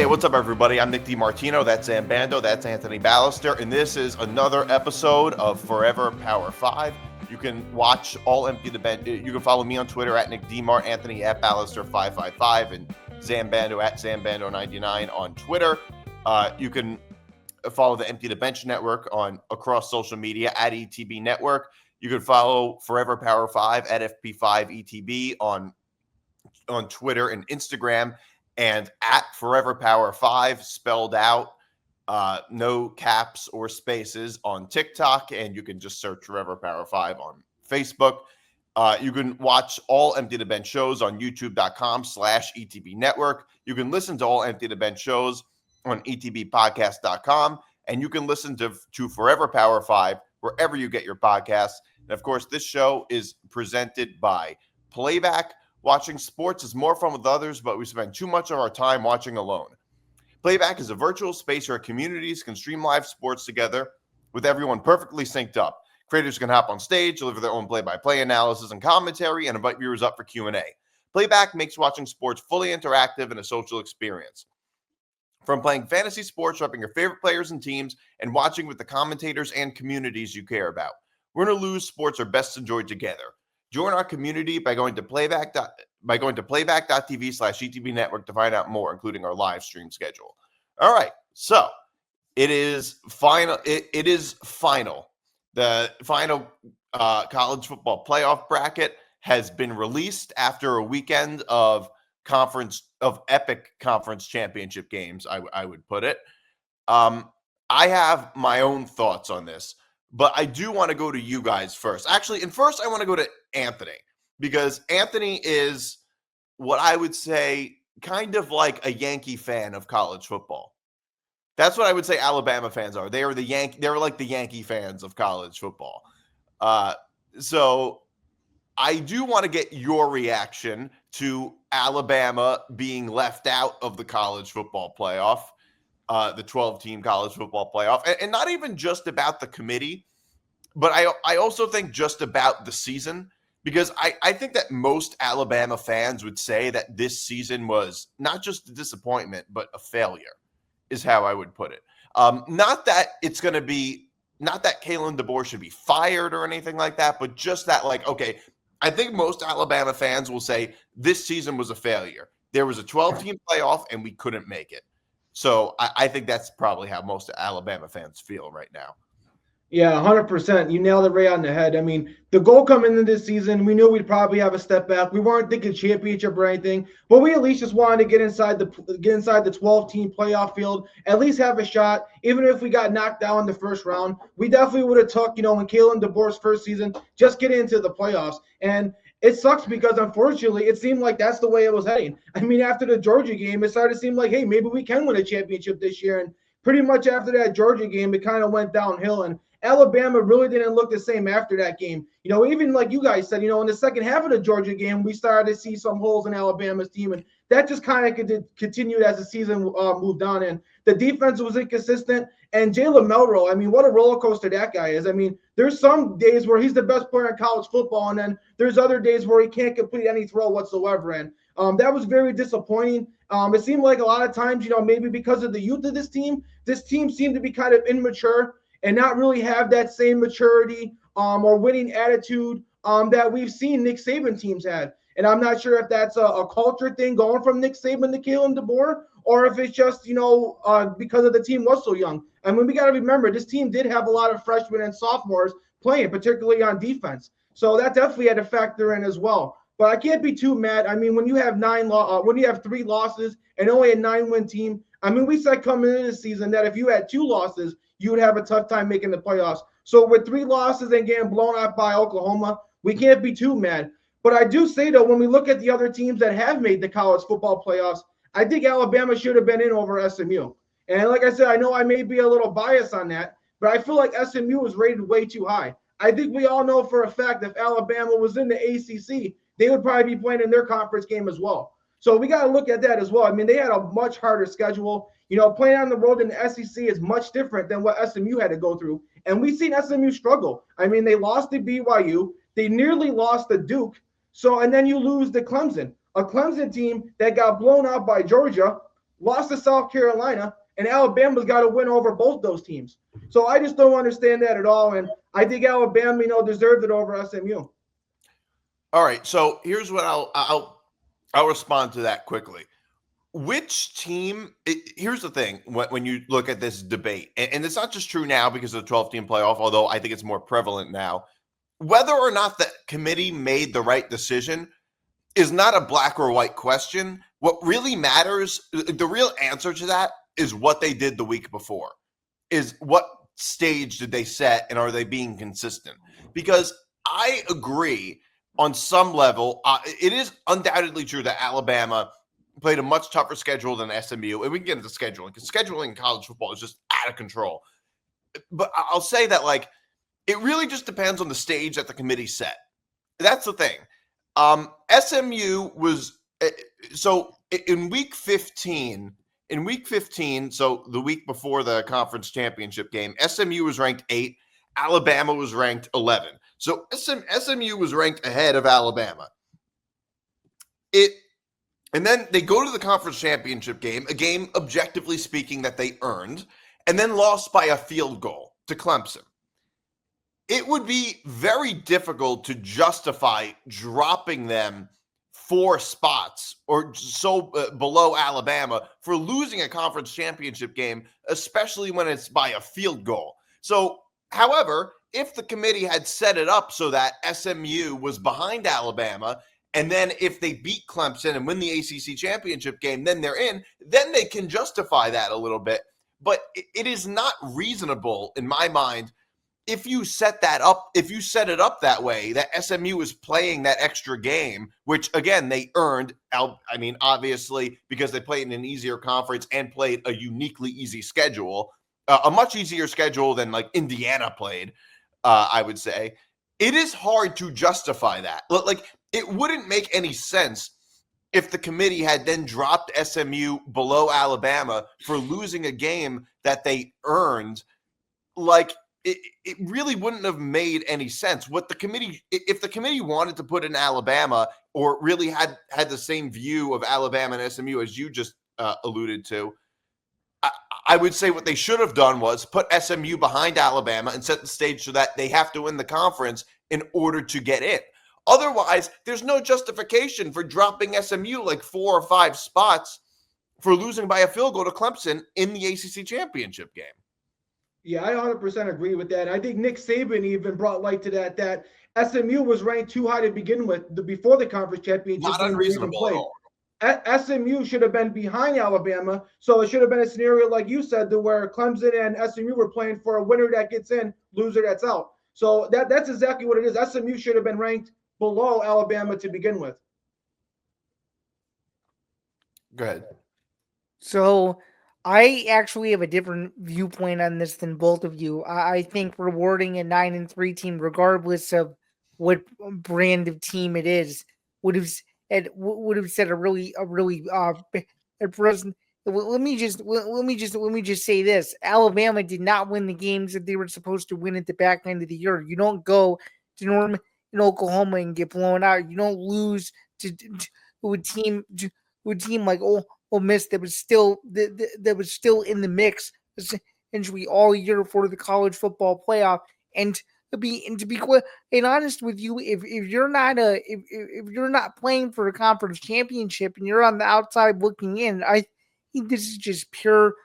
what's up, everybody? I'm Nick DiMartino. That's Zambando. That's Anthony Balester. And this is another episode of Forever Power 5. You can watch all Empty the Bench. You can follow me on Twitter at Nick DiMart, Anthony at Balester555, and Zambando at Zambando99 on Twitter. You can follow the Empty the Bench network on across social media at ETB Network. You can follow Forever Power 5 at FP5 ETB on Twitter and Instagram, and at Forever Power 5 spelled out, no caps or spaces on TikTok, and you can just search Forever Power 5 on Facebook. You can watch all Empty the Bench shows on youtube.com/ETB Network. You can listen to all Empty the Bench shows on etbpodcast.com, and you can listen to Forever Power 5 wherever you get your podcasts. And of course, this show is presented by Playback. Watching sports is more fun with others, but we spend too much of our time watching alone. Playback is a virtual space where communities can stream live sports together with everyone perfectly synced up. Creators can hop on stage, deliver their own play-by-play analysis and commentary, and invite viewers up for Q&A. Playback makes watching sports fully interactive and a social experience. From playing fantasy sports, repping your favorite players and teams, and watching with the commentators and communities you care about. Win or lose, sports are best enjoyed together. Join our community by going to playback.tv/ETB Network to find out more, including our live stream schedule. All right, so it is final. It is final. The final college football playoff bracket has been released after a weekend of epic conference championship games. I would put it. I have my own thoughts on this, but I do want to go to you guys first. Actually, and first I want to go to Anthony, because Anthony is what I would say kind of like a Yankee fan of college football. That's what I would say Alabama fans are. They're like the Yankee fans of college football. So I do want to get your reaction to Alabama being left out of the college football playoff, the 12-team college football playoff, and not even just about the committee, but I also think just about the season, because I think that most Alabama fans would say that this season was not just a disappointment, but a failure, is how I would put it. Not that Kalen DeBoer should be fired or anything like that, but just that, like, okay, I think most Alabama fans will say this season was a failure. There was a 12-team playoff and we couldn't make it. So I think that's probably how most Alabama fans feel right now. Yeah, 100%. You nailed it right on the head. I mean, the goal coming into this season, we knew we'd probably have a step back. We weren't thinking championship or anything, but we at least just wanted to get inside the 12-team playoff field, at least have a shot. Even if we got knocked down in the first round, we definitely would have took, when Kalen DeBoer's first season, just get into the playoffs. And it sucks because, unfortunately, it seemed like that's the way it was heading. I mean, after the Georgia game, it started to seem like, hey, maybe we can win a championship this year. And pretty much after that Georgia game, it kind of went downhill. And Alabama really didn't look the same after that game. Even like you guys said, in the second half of the Georgia game, we started to see some holes in Alabama's team, and that just kind of continued as the season moved on. And the defense was inconsistent. And Jalen Milroe, I mean, what a roller coaster that guy is. I mean, there's some days where he's the best player in college football, and then there's other days where he can't complete any throw whatsoever. And that was very disappointing. It seemed like a lot of times, maybe because of the youth of this team seemed to be kind of immature and not really have that same maturity or winning attitude that we've seen Nick Saban teams had. And I'm not sure if that's a culture thing going from Nick Saban to Kalen DeBoer, or if it's just, because of the team was so young. I mean, we got to remember, this team did have a lot of freshmen and sophomores playing, particularly on defense. So that definitely had to factor in as well. But I can't be too mad. I mean, when you have 3 losses and only a 9-win team, I mean, we said coming into the season that if you had 2 losses, you would have a tough time making the playoffs. So with 3 losses and getting blown out by Oklahoma, we can't be too mad. But I do say, though, when we look at the other teams that have made the college football playoffs, I think Alabama should have been in over SMU. And like I said, I know I may be a little biased on that, but I feel like SMU was rated way too high. I think we all know for a fact if Alabama was in the ACC, they would probably be playing in their conference game as well. So we got to look at that as well. I mean, they had a much harder schedule. Playing on the road in the SEC is much different than what SMU had to go through. And we've seen SMU struggle. I mean, they lost to BYU. They nearly lost to Duke. And then you lose to Clemson, a Clemson team that got blown out by Georgia. lost to South Carolina, and Alabama's got to win over both those teams. So I just don't understand that at all. And I think Alabama, deserved it over SMU. All right. So here's what I'll respond to that quickly. Which team? Here's the thing: when you look at this debate, and it's not just true now because of the 12-team playoff, although I think it's more prevalent now. Whether or not the committee made the right decision is not a black or white question. What really matters, the real answer to that, is what they did the week before. Is what stage did they set, and are they being consistent? Because I agree on some level. It is undoubtedly true that Alabama played a much tougher schedule than SMU, and we can get into scheduling because scheduling in college football is just out of control. But I'll say that, like, it really just depends on the stage that the committee set. That's the thing. SMU was so in week 15. In week 15, so the week before the conference championship game, SMU was ranked 8. Alabama was ranked 11. So SMU was ranked ahead of Alabama. And then they go to the conference championship game, a game objectively speaking that they earned, and then lost by a field goal to Clemson. It would be very difficult to justify dropping them 4 spots or so below Alabama for losing a conference championship game, especially when it's by a field goal. So, however, if the committee had set it up so that SMU was behind Alabama, and then if they beat Clemson and win the ACC championship game, then they're in, then they can justify that a little bit. But it is not reasonable, in my mind, if you set it up that way, that SMU is playing that extra game, which, again, they earned. I mean, obviously, because they played in an easier conference and played a uniquely easy schedule, a much easier schedule than, like, Indiana played, I would say. It is hard to justify that. Like, it wouldn't make any sense if the committee had then dropped SMU below Alabama for losing a game that they earned. Like, it really wouldn't have made any sense. If the committee wanted to put in Alabama, or really had the same view of Alabama and SMU as you just alluded to, I would say what they should have done was put SMU behind Alabama and set the stage so that they have to win the conference in order to get in. Otherwise, there's no justification for dropping SMU like 4 or 5 spots for losing by a field goal to Clemson in the ACC championship game. Yeah, I 100% agree with that. I think Nick Saban even brought light to that SMU was ranked too high to begin with before the conference championship. Not unreasonable at all. SMU should have been behind Alabama, so it should have been a scenario like you said, to where Clemson and SMU were playing for a winner that gets in, loser that's out. So that's exactly what it is. SMU should have been ranked below Alabama to begin with. Go ahead. So I actually have a different viewpoint on this than both of you. I think rewarding a 9-3 team, regardless of what brand of team it is, would have said a really present. Let me just say this: Alabama did not win the games that they were supposed to win at the back end of the year. You don't go to Norman in Oklahoma and get blown out. You don't lose to a team like Ole Miss that was still in the mix essentially all year for the college football playoff. And to be quite honest with you, if you're not playing for a conference championship and you're on the outside looking in, I think this is just pure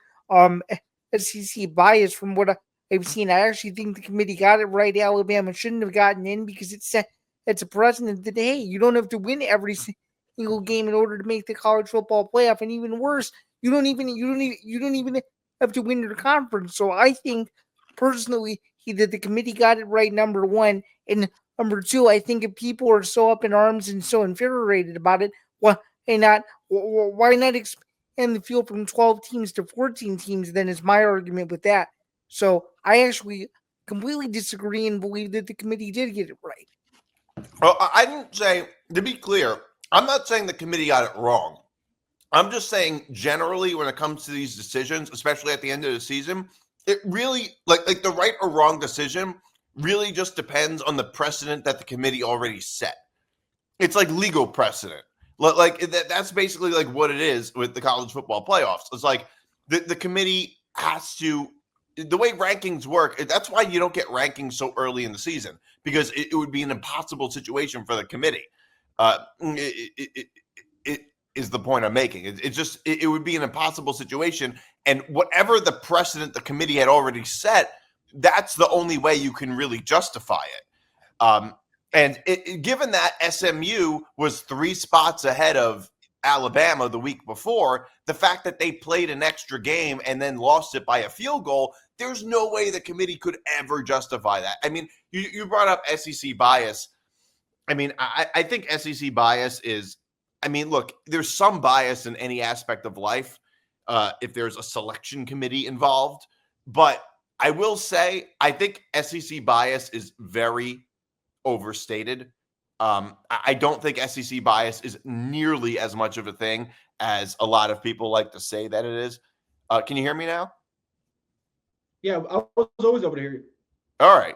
SEC bias from what I've seen. I actually think the committee got it right. Alabama shouldn't have gotten in because it's a precedent that, hey, you don't have to win every single game in order to make the college football playoff, and even worse, you don't even have to win your conference. So I think personally that the committee got it right, number one, and number two, I think if people are so up in arms and so infuriated about it, why not expand the field from 12 teams to 14 teams? Then is my argument with that. So I actually completely disagree and believe that the committee did get it right. Well, I didn't say, to be clear, I'm not saying the committee got it wrong. I'm just saying generally when it comes to these decisions, especially at the end of the season, it really, like the right or wrong decision really just depends on the precedent that the committee already set. It's like legal precedent. Like that's basically like what it is with the college football playoffs. It's like the committee has to, the way rankings work. That's why you don't get rankings so early in the season, because it would be an impossible situation for the committee. It is the point I'm making. It would be an impossible situation, and whatever the precedent the committee had already set, that's the only way you can really justify it. And given that SMU was 3 spots ahead of Alabama the week before, the fact that they played an extra game and then lost it by a field goal, there's no way the committee could ever justify that. I mean, you brought up SEC bias. I mean, I think SEC bias is, I mean, look, there's some bias in any aspect of life if there's a selection committee involved. But I will say, I think SEC bias is very overstated. I don't think SEC bias is nearly as much of a thing as a lot of people like to say that it is. Can you hear me now? Yeah, I was always able to hear you. All right.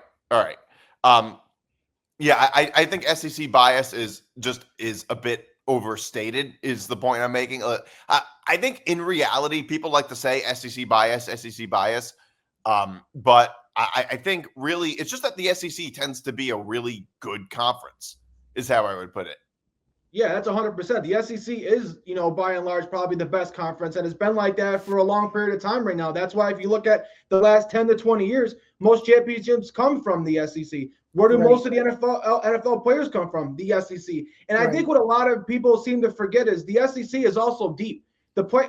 Yeah, I think SEC bias is a bit overstated, is the point I'm making. I think in reality, people like to say SEC bias. But I think really it's just that the SEC tends to be a really good conference, is how I would put it. Yeah, that's 100%. The SEC is, by and large, probably the best conference, and it's been like that for a long period of time right now. That's why if you look at the last 10 to 20 years, most championships come from the SEC. Where do most of the NFL players come from? The SEC. And I think what a lot of people seem to forget is the SEC is also deep.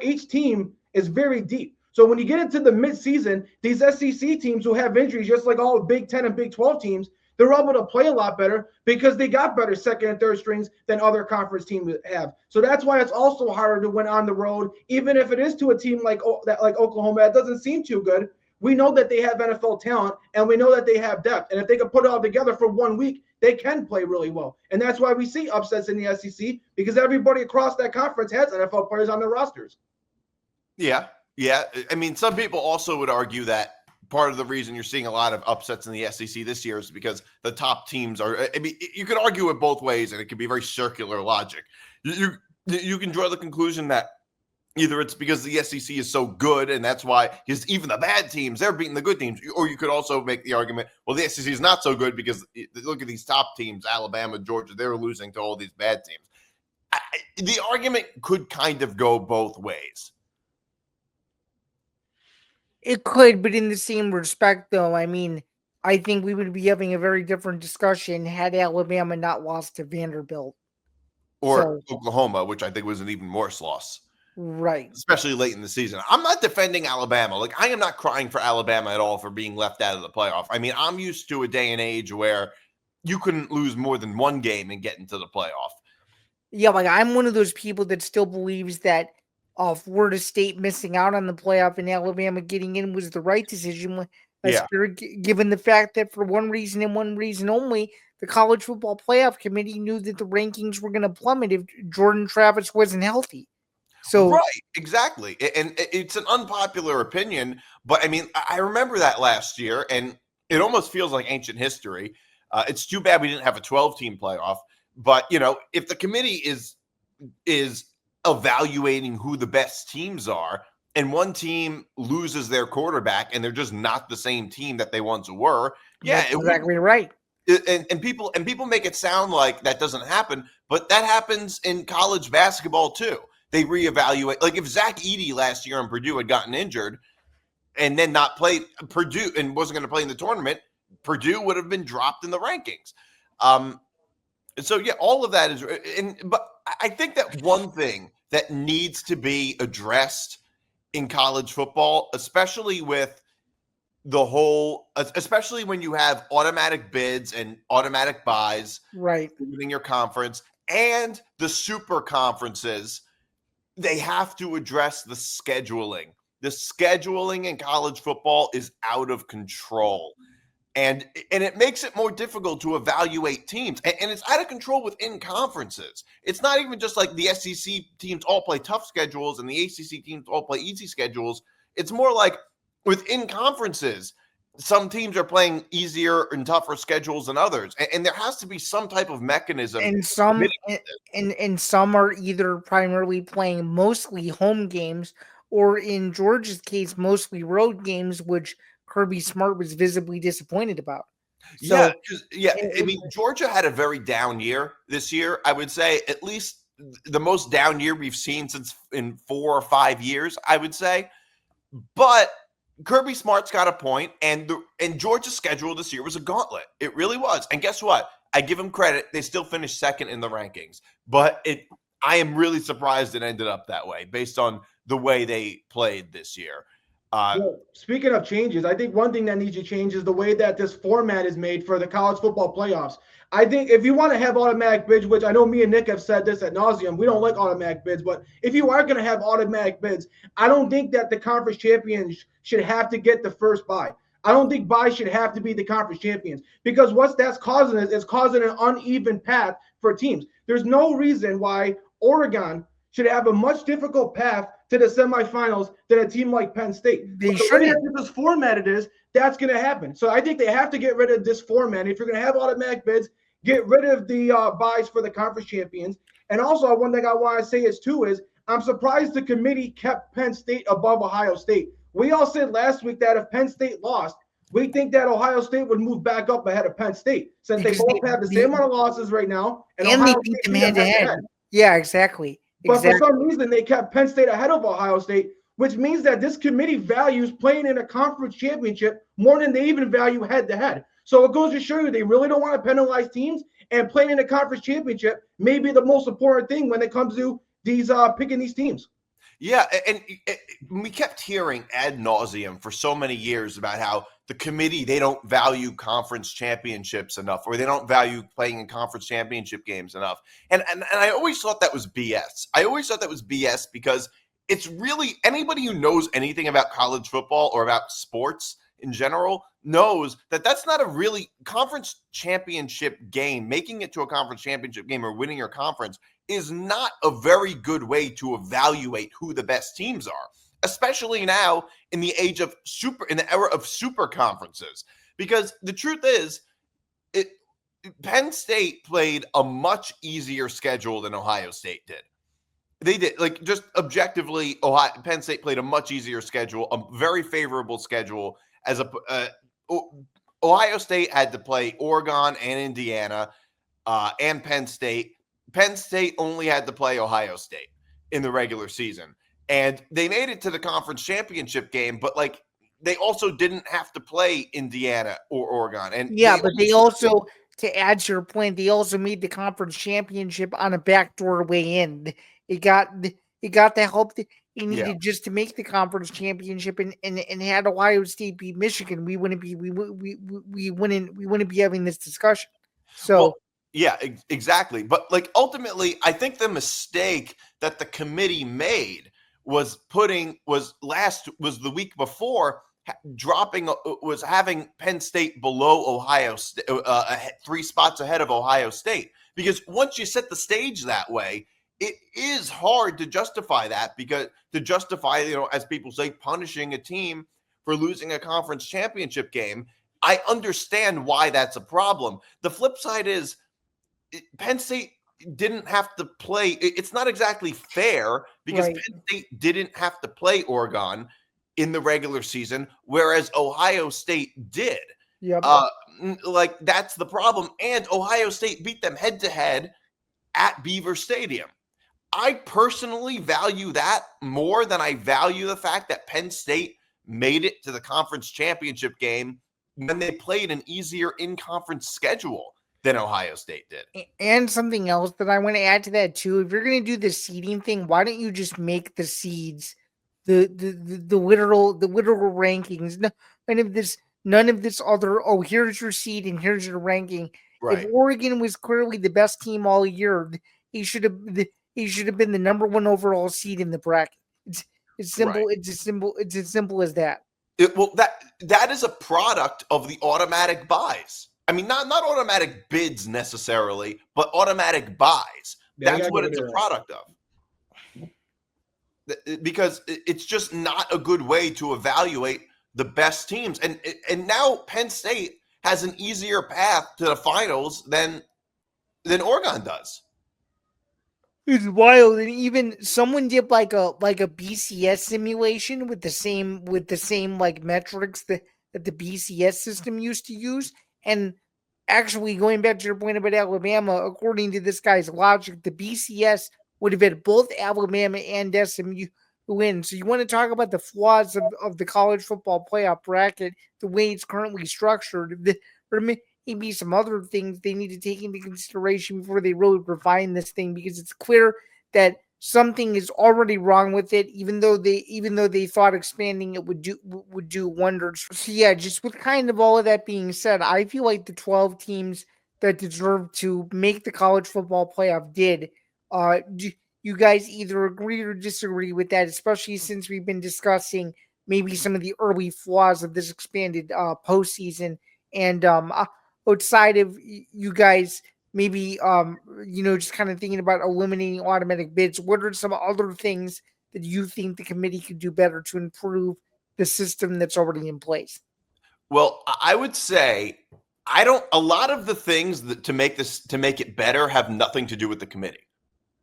Each team is very deep. So when you get into the midseason, these SEC teams who have injuries, just like all Big 10 and Big 12 teams, they're able to play a lot better because they got better second and third strings than other conference teams have. So that's why it's also harder to win on the road, even if it is to a team like Oklahoma that doesn't seem too good. We know that they have NFL talent, and we know that they have depth. And if they can put it all together for 1 week, they can play really well. And that's why we see upsets in the SEC, because everybody across that conference has NFL players on their rosters. Yeah. I mean, some people also would argue that part of the reason you're seeing a lot of upsets in the SEC this year is because the top teams are, I mean, you could argue it both ways, and it could be very circular logic. You can draw the conclusion that either it's because the SEC is so good, and that's why even the bad teams, they're beating the good teams. Or you could also make the argument, well, the SEC is not so good because look at these top teams, Alabama, Georgia, they're losing to all these bad teams. The argument could kind of go both ways. It could, but in the same respect, though, I mean, I think we would be having a very different discussion had Alabama not lost to Vanderbilt. Or Oklahoma, which I think was an even worse loss. Right. Especially late in the season. I'm not defending Alabama. Like, I am not crying for Alabama at all for being left out of the playoff. I mean, I'm used to a day and age where you couldn't lose more than 1 game and get into the playoff. Yeah, like I'm one of those people that still believes that Florida State missing out on the playoff and Alabama getting in was the right decision. Given the fact that for one reason and one reason only, the College Football Playoff Committee knew that the rankings were going to plummet if Jordan Travis wasn't healthy. So right, exactly. And it's an unpopular opinion, but I mean, I remember that last year, and it almost feels like ancient history. It's too bad we didn't have a 12-team playoff. But, if the committee is evaluating who the best teams are, and one team loses their quarterback and they're just not the same team that they once were. Yeah, exactly right. And people make it sound like that doesn't happen, but that happens in college basketball too. They reevaluate. Like if Zach Edey last year in Purdue had gotten injured and then not played Purdue and wasn't going to play in the tournament, Purdue would have been dropped in the rankings. So yeah, all of that is, but I think that one thing that needs to be addressed in college football, especially with especially when you have automatic bids and automatic buys, right, including your conference and the super conferences, they have to address the scheduling. The scheduling in college football is out of control. And it makes it more difficult to evaluate teams. And it's out of control within conferences. It's not even just like the SEC teams all play tough schedules and the ACC teams all play easy schedules. It's more like within conferences, some teams are playing easier and tougher schedules than others, and there has to be some type of mechanism. And some are either primarily playing mostly home games, or in Georgia's case, mostly road games, which Kirby Smart was visibly disappointed about. So, I mean, Georgia had a very down year this year. I would say at least the most down year we've seen since in 4 or 5 years, I would say. But Kirby Smart's got a point, and Georgia's schedule this year was a gauntlet. It really was. And guess what? I give them credit. They still finished second in the rankings. But I am really surprised it ended up that way based on the way they played this year. Speaking of changes, I think one thing that needs to change is the way that this format is made for the college football playoffs. I think if you want to have automatic bids, which I know me and Nick have said this ad nauseum, we don't like automatic bids, but if you are going to have automatic bids, I don't think that the conference champions should have to get the first bye. I don't think bye should have to be the conference champions, because what that's causing is causing an uneven path for teams. There's no reason why Oregon should have a much difficult path to the semifinals than a team like Penn State. They the way that this formatted is, that's going to happen. So I think they have to get rid of this format. If you're going to have automatic bids, get rid of the buys for the conference champions. And also, one thing I want to say is I'm surprised the committee kept Penn State above Ohio State. We all said last week that if Penn State lost, we think that Ohio State would move back up ahead of Penn State, since they both have the same amount of losses right now. And Ohio they beat them head-to-head. Yeah, exactly. But for some reason, they kept Penn State ahead of Ohio State, which means that this committee values playing in a conference championship more than they even value head-to-head. So it goes to show you they really don't want to penalize teams, and playing in a conference championship may be the most important thing when it comes to these picking these teams. Yeah, and we kept hearing ad nauseum for so many years about how the committee, they don't value conference championships enough, or they don't value playing in conference championship games enough. And I always thought that was BS. I always thought that was BS because it's really, anybody who knows anything about college football or about sports in general knows that that's not a really conference championship game. Making it to a conference championship game or winning your conference is not a very good way to evaluate who the best teams are, especially now in the era of super conferences. Because the truth is, Penn State played a much easier schedule than Ohio State did. They did, like, just objectively, Penn State played a much easier schedule, a very favorable schedule. Ohio State had to play Oregon and Indiana and Penn State. Penn State only had to play Ohio State in the regular season. And they made it to the conference championship game, but like they also didn't have to play Indiana or Oregon. And but they also, to add to your point, they also made the conference championship on a backdoor way in. It got the help that it needed just to make the conference championship, and had Ohio State beat Michigan, we wouldn't be having this discussion. So yeah, exactly. But like ultimately, I think the mistake that the committee made was the week before having Penn State below Ohio State, 3 spots ahead of Ohio State. Because once you set the stage that way, it is hard to justify that, as people say, punishing a team for losing a conference championship game. I understand why that's a problem. The flip side is Penn State didn't have to play. It's not exactly fair because Penn State didn't have to play Oregon in the regular season, whereas Ohio State did. Yep. Like that's the problem. And Ohio State beat them head to head at Beaver Stadium. I personally value that more than I value the fact that Penn State made it to the conference championship game when they played an easier in-conference schedule than Ohio State did. And something else that I want to add to that too, if you're going to do the seeding thing, why don't you just make the seeds the literal rankings? None of this other, here's your seed and here's your ranking. Right. If Oregon was clearly the best team all year, he should have been the number 1 overall seed in the bracket. It's simple. Right. It's as simple as that. That is a product of the automatic buys. I mean, not automatic bids necessarily, but automatic buys. That's what it's a product of. Because it's just not a good way to evaluate the best teams. And now Penn State has an easier path to the finals than Oregon does. It's wild, and even someone did like a BCS simulation with the same like metrics that the BCS system used to use. And actually, going back to your point about Alabama, according to this guy's logic, the BCS would have had both Alabama and SMU win. So you want to talk about the flaws of the college football playoff bracket, the way it's currently structured. There may be some other things they need to take into consideration before they really refine this thing, because it's clear that something is already wrong with it, even though they thought expanding it would do wonders. So yeah, just with kind of all of that being said, I feel like the 12 teams that deserve to make the college football playoff did. Do you guys either agree or disagree with that, especially since we've been discussing maybe some of the early flaws of this expanded postseason? And outside of you guys maybe just kind of thinking about eliminating automatic bids, what are some other things that you think the committee could do better to improve the system that's already in place? Well, I would say a lot of the things that to make it better have nothing to do with the committee.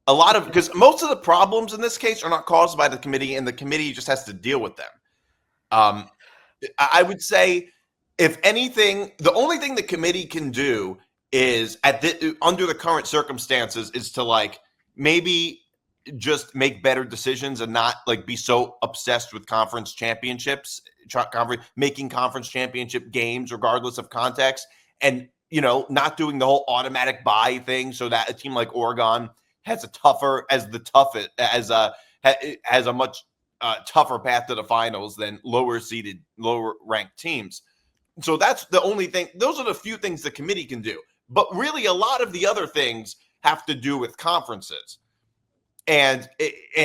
Because most of the problems in this case are not caused by the committee, and the committee just has to deal with them. I would say, if anything, the only thing the committee can do is under the current circumstances is to like maybe just make better decisions and not like be so obsessed with conference championships, making conference championship games regardless of context, and not doing the whole automatic bye thing so that a team like Oregon has a much tougher path to the finals than lower ranked teams. So that's the only thing. Those are the few things the committee can do. But really, a lot of the other things have to do with conferences and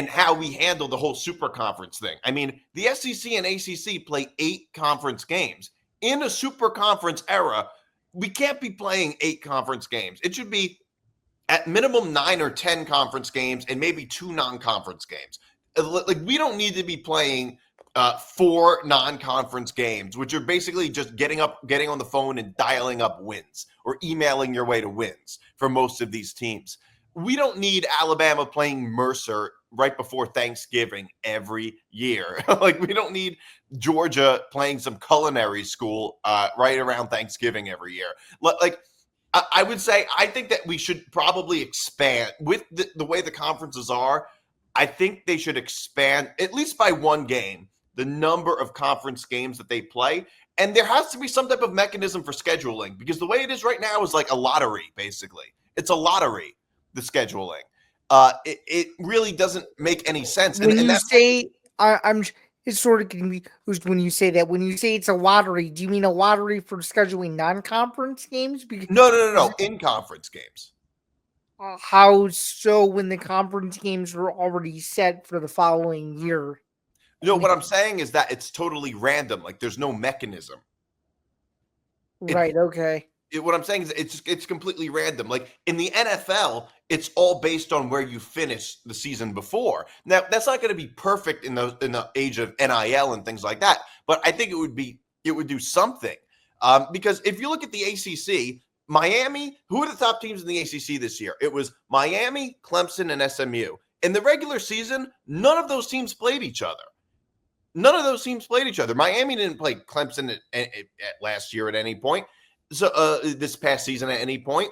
how we handle the whole super conference thing. I mean, the SEC and ACC play 8 conference games. In a super conference era, we can't be playing 8 conference games. It should be at minimum 9 or 10 conference games and maybe 2 non-conference games. Like, we don't need to be playing 4 non-conference games, which are basically just getting on the phone and dialing up wins or emailing your way to wins for most of these teams. We don't need Alabama playing Mercer right before Thanksgiving every year. Like, we don't need Georgia playing some culinary school right around Thanksgiving every year. Like, I would say, I think that we should probably expand with the way the conferences are. I think they should expand at least by 1 game the number of conference games that they play. And there has to be some type of mechanism for scheduling, because the way it is right now is like a lottery, basically. It's a lottery, the scheduling. It really doesn't make any sense. When you say, I'm it's sort of confused when you say that. When you say it's a lottery, do you mean a lottery for scheduling non-conference games? No. In conference games. How so when the conference games were already set for the following year? No, what I'm saying is that it's totally random. Like, there's no mechanism. Right, okay. What I'm saying is it's completely random. Like, in the NFL, it's all based on where you finish the season before. Now, that's not going to be perfect in the age of NIL and things like that, but I think it would do something. Because if you look at the ACC, Miami, who are the top teams in the ACC this year? It was Miami, Clemson, and SMU. In the regular season, none of those teams played each other. Miami didn't play Clemson at last year at any point. So this past season at any point.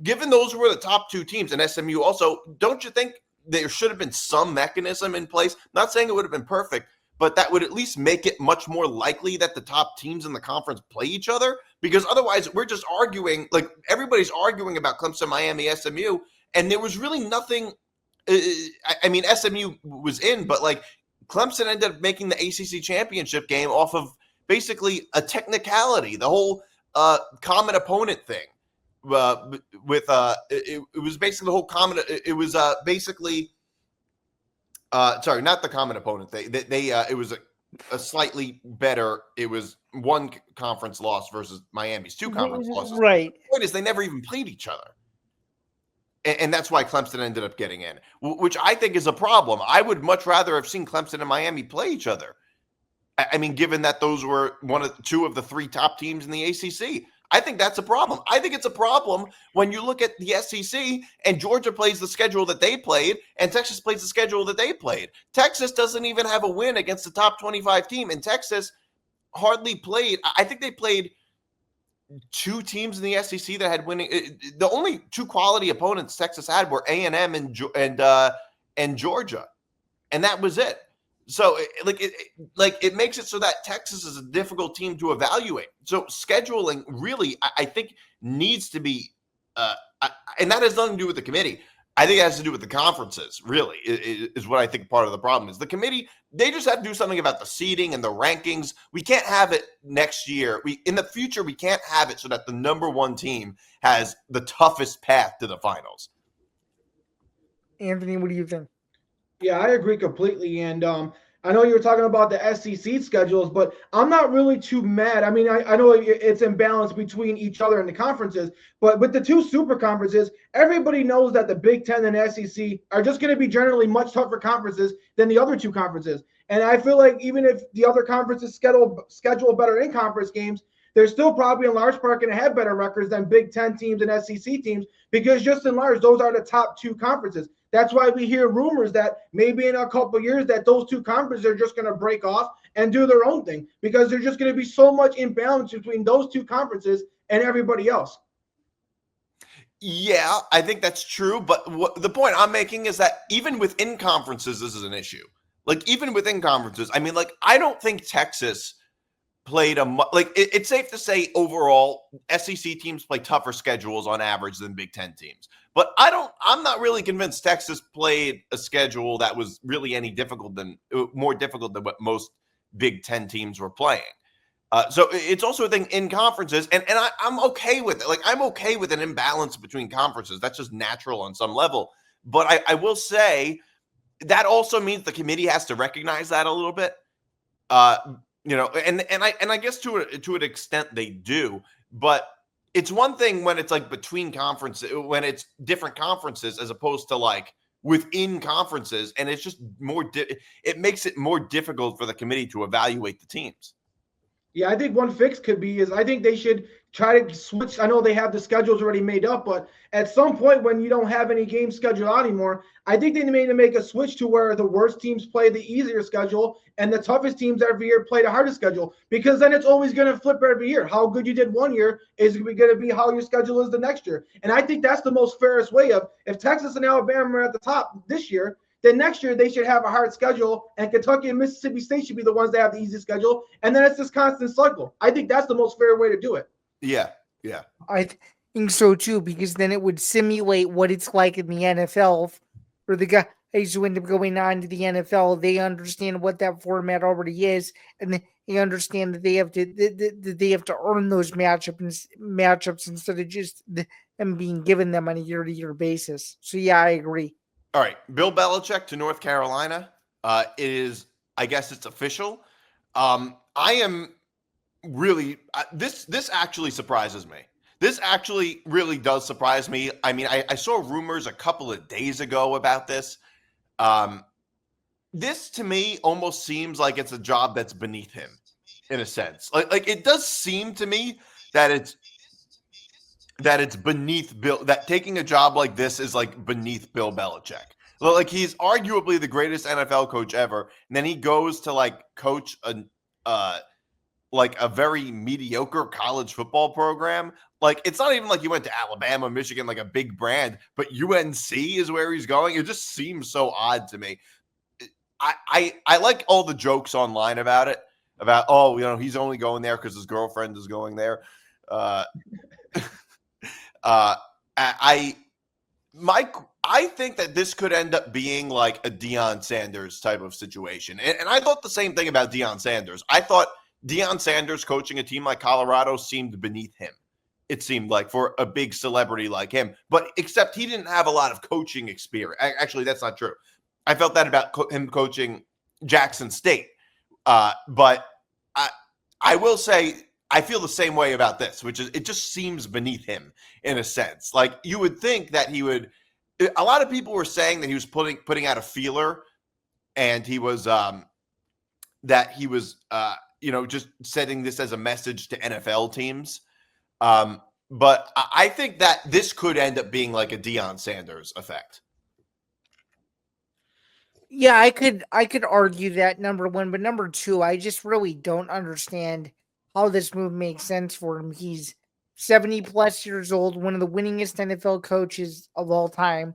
Given those were the top 2 teams, and SMU also, don't you think there should have been some mechanism in place? Not saying it would have been perfect, but that would at least make it much more likely that the top teams in the conference play each other. Because otherwise, we're just arguing, like, everybody's arguing about Clemson, Miami, SMU, and there was really nothing. I mean, SMU was in, but like, Clemson ended up making the ACC championship game off of basically a technicality, the whole common opponent thing. It was basically the whole common. It was basically sorry, not the common opponent thing. It was a slightly better. It was 1 conference loss versus Miami's 2 conference losses. Right. The point is, they never even played each other. And that's why Clemson ended up getting in, which I think is a problem. I would much rather have seen Clemson and Miami play each other. I mean, given that those were two of the three top teams in the ACC. I think that's a problem. I think it's a problem when you look at the SEC and Georgia plays the schedule that they played and Texas plays the schedule that they played. Texas doesn't even have a win against the top 25 team, and Texas hardly played. I think they played two teams in the SEC that had winning. The only two quality opponents Texas had were A&M and Georgia, and that was it. So it makes it so that Texas is a difficult team to evaluate. So scheduling really, I think, needs to be, and that has nothing to do with the committee. I think it has to do with the conferences, really, is what I think part of the problem is. The committee, they just have to do something about the seeding and the rankings. We can't have it next year. In the future, we can't have it so that the number one team has the toughest path to the finals. Anthony, what do you think? Yeah, I agree completely. And I know you were talking about the SEC schedules, but I'm not really too mad. I mean, I know it's imbalance between each other and the conferences, but with the two super conferences, everybody knows that the Big Ten and the SEC are just going to be generally much tougher conferences than the other two conferences. And I feel like even if the other conferences schedule better in-conference games, they're still probably in large part going to have better records than Big Ten teams and SEC teams because just in large, those are the top two conferences. That's why we hear rumors that maybe in a couple of years that those two conferences are just going to break off and do their own thing because there's just going to be so much imbalance between those two conferences and everybody else. Yeah, I think that's true. But the point I'm making is that even within conferences, this is an issue. Like even within conferences, I mean, like I don't think Texas played it's safe to say overall SEC teams play tougher schedules on average than Big Ten teams. But I'm not really convinced Texas played a schedule that was really more difficult than what most Big Ten teams were playing. So it's also a thing in conferences, and I'm okay with it. Like I'm okay with an imbalance between conferences. That's just natural on some level. But I will say that also means the committee has to recognize that a little bit. And I guess to an extent they do, but it's one thing when it's like between conferences, when it's different conferences as opposed to like within conferences, and it's just it makes it more difficult for the committee to evaluate the teams. Yeah, I think one fix could be is I think they should try to switch. I know they have the schedules already made up, but at some point when you don't have any games scheduled out anymore, I think they need to make a switch to where the worst teams play the easier schedule and the toughest teams every year play the hardest schedule, because then it's always going to flip every year. How good you did one year is going to be how your schedule is the next year. And I think that's the most fairest way of if Texas and Alabama are at the top this year, then next year they should have a hard schedule, and Kentucky and Mississippi State should be the ones that have the easy schedule. And then it's this constant cycle. I think that's the most fair way to do it. Yeah. I think so too, because then it would simulate what it's like in the NFL for the guys who end up going on to the NFL. They understand what that format already is, and they understand that they have to earn those matchups instead of just them being given them on a year-to-year basis. So yeah, I agree. All right, Bill Belichick to North Carolina. I guess it's official. I am really this actually surprises me. This actually really does surprise me. I mean, I saw rumors a couple of days ago about this. This to me almost seems like it's a job that's beneath him, in a sense. Like it does seem to me that it's beneath Bill, that taking a job like this is like beneath Bill Belichick. Like he's arguably the greatest NFL coach ever, and then he goes to like coach a very mediocre college football program. Like it's not even like he went to Alabama, Michigan, like a big brand, but UNC is where he's going. It just seems so odd to me. I like all the jokes online about it, about he's only going there because his girlfriend is going there. I think that this could end up being like a Deion Sanders type of situation. And I thought the same thing about Deion Sanders. I thought Deion Sanders coaching a team like Colorado seemed beneath him. It seemed like for a big celebrity like him, but except he didn't have a lot of coaching experience. Actually, that's not true. I felt that about him coaching Jackson State. But I will say, I feel the same way about this, which is it just seems beneath him in a sense. Like you would think that he would. A lot of people were saying that he was putting out a feeler, and he was that he was, just setting this as a message to NFL teams. But I think that this could end up being like a Deion Sanders effect. Yeah, I could argue that, number one, but number two, I just really don't understand how this move makes sense for him. He's 70 plus years old, one of the winningest NFL coaches of all time,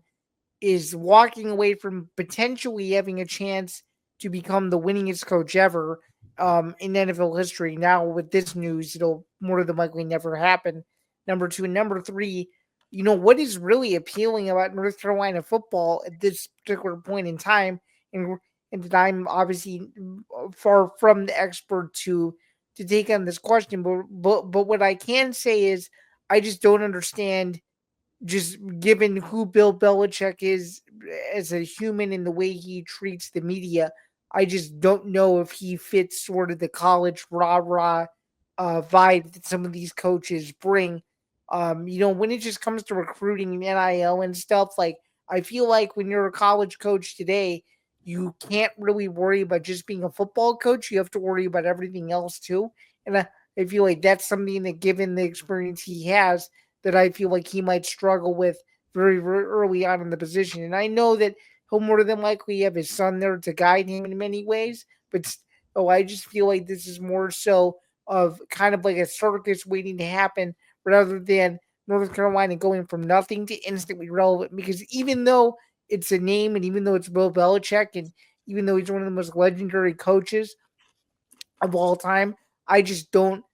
is walking away from potentially having a chance to become the winningest coach ever in NFL history. Now, with this news, it'll more than likely never happen. Number two. And number three, what is really appealing about North Carolina football at this particular point in time, and I'm obviously far from the expert to take on this question, but what I can say is I just don't understand, just given who Bill Belichick is as a human and the way he treats the media. I just don't know if he fits sort of the college rah-rah vibe that some of these coaches bring. When it just comes to recruiting and NIL and stuff, like, I feel like when you're a college coach today, you can't really worry about just being a football coach. You have to worry about everything else too. And I feel like that's something that, given the experience he has, that I feel like he might struggle with very, very early on in the position. And I know that he'll more than likely have his son there to guide him in many ways, but I just feel like this is more so of kind of like a circus waiting to happen, rather than North Carolina going from nothing to instantly relevant. Because even though it's a name, and even though it's Bill Belichick, and even though he's one of the most legendary coaches of all time, I just don't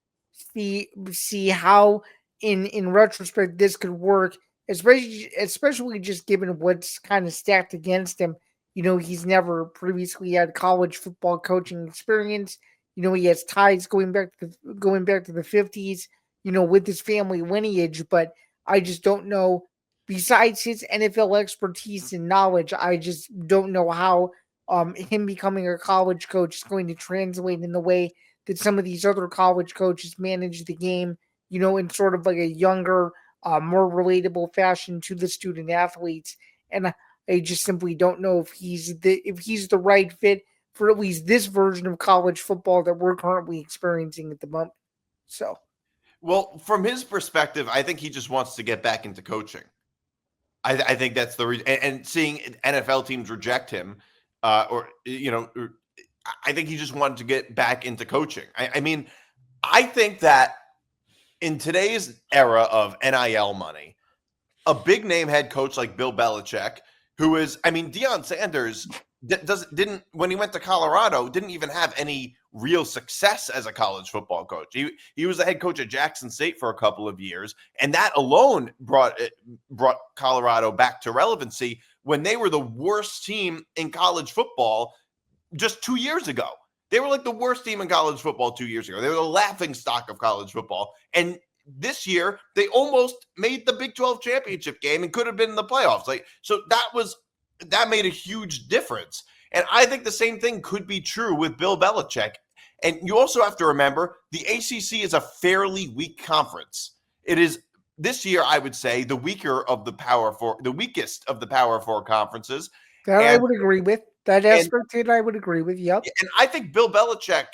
see how in retrospect this could work, especially just given what's kind of stacked against him. He's never previously had college football coaching experience. He has ties going back to the 50s, with his family lineage, but I just don't know, besides his NFL expertise and knowledge, I just don't know how him becoming a college coach is going to translate in the way that some of these other college coaches manage the game, in sort of like a younger, more relatable fashion to the student athletes. And I just simply don't know if he's the right fit for at least this version of college football that we're currently experiencing at the moment. So, well, from his perspective, I think he just wants to get back into coaching. I think that's the reason. And seeing NFL teams reject him, I think he just wanted to get back into coaching. I mean, I think that in today's era of NIL money, a big name head coach like Bill Belichick, who is, Deion Sanders didn't when he went to Colorado, didn't even have any real success as a college football coach. He was the head coach at Jackson State for a couple of years, and that alone brought Colorado back to relevancy when they were the worst team in college football just 2 years ago. They were like the worst team in college football 2 years ago. They were the laughing stock of college football. And this year, they almost made the Big 12 championship game and could have been in the playoffs. So that made a huge difference. And I think the same thing could be true with Bill Belichick. And you also have to remember, the ACC is a fairly weak conference. It is, this year, I would say, the weakest of the Power Four conferences. I would agree with. That aspect I would agree with. Yep. And I think Bill Belichick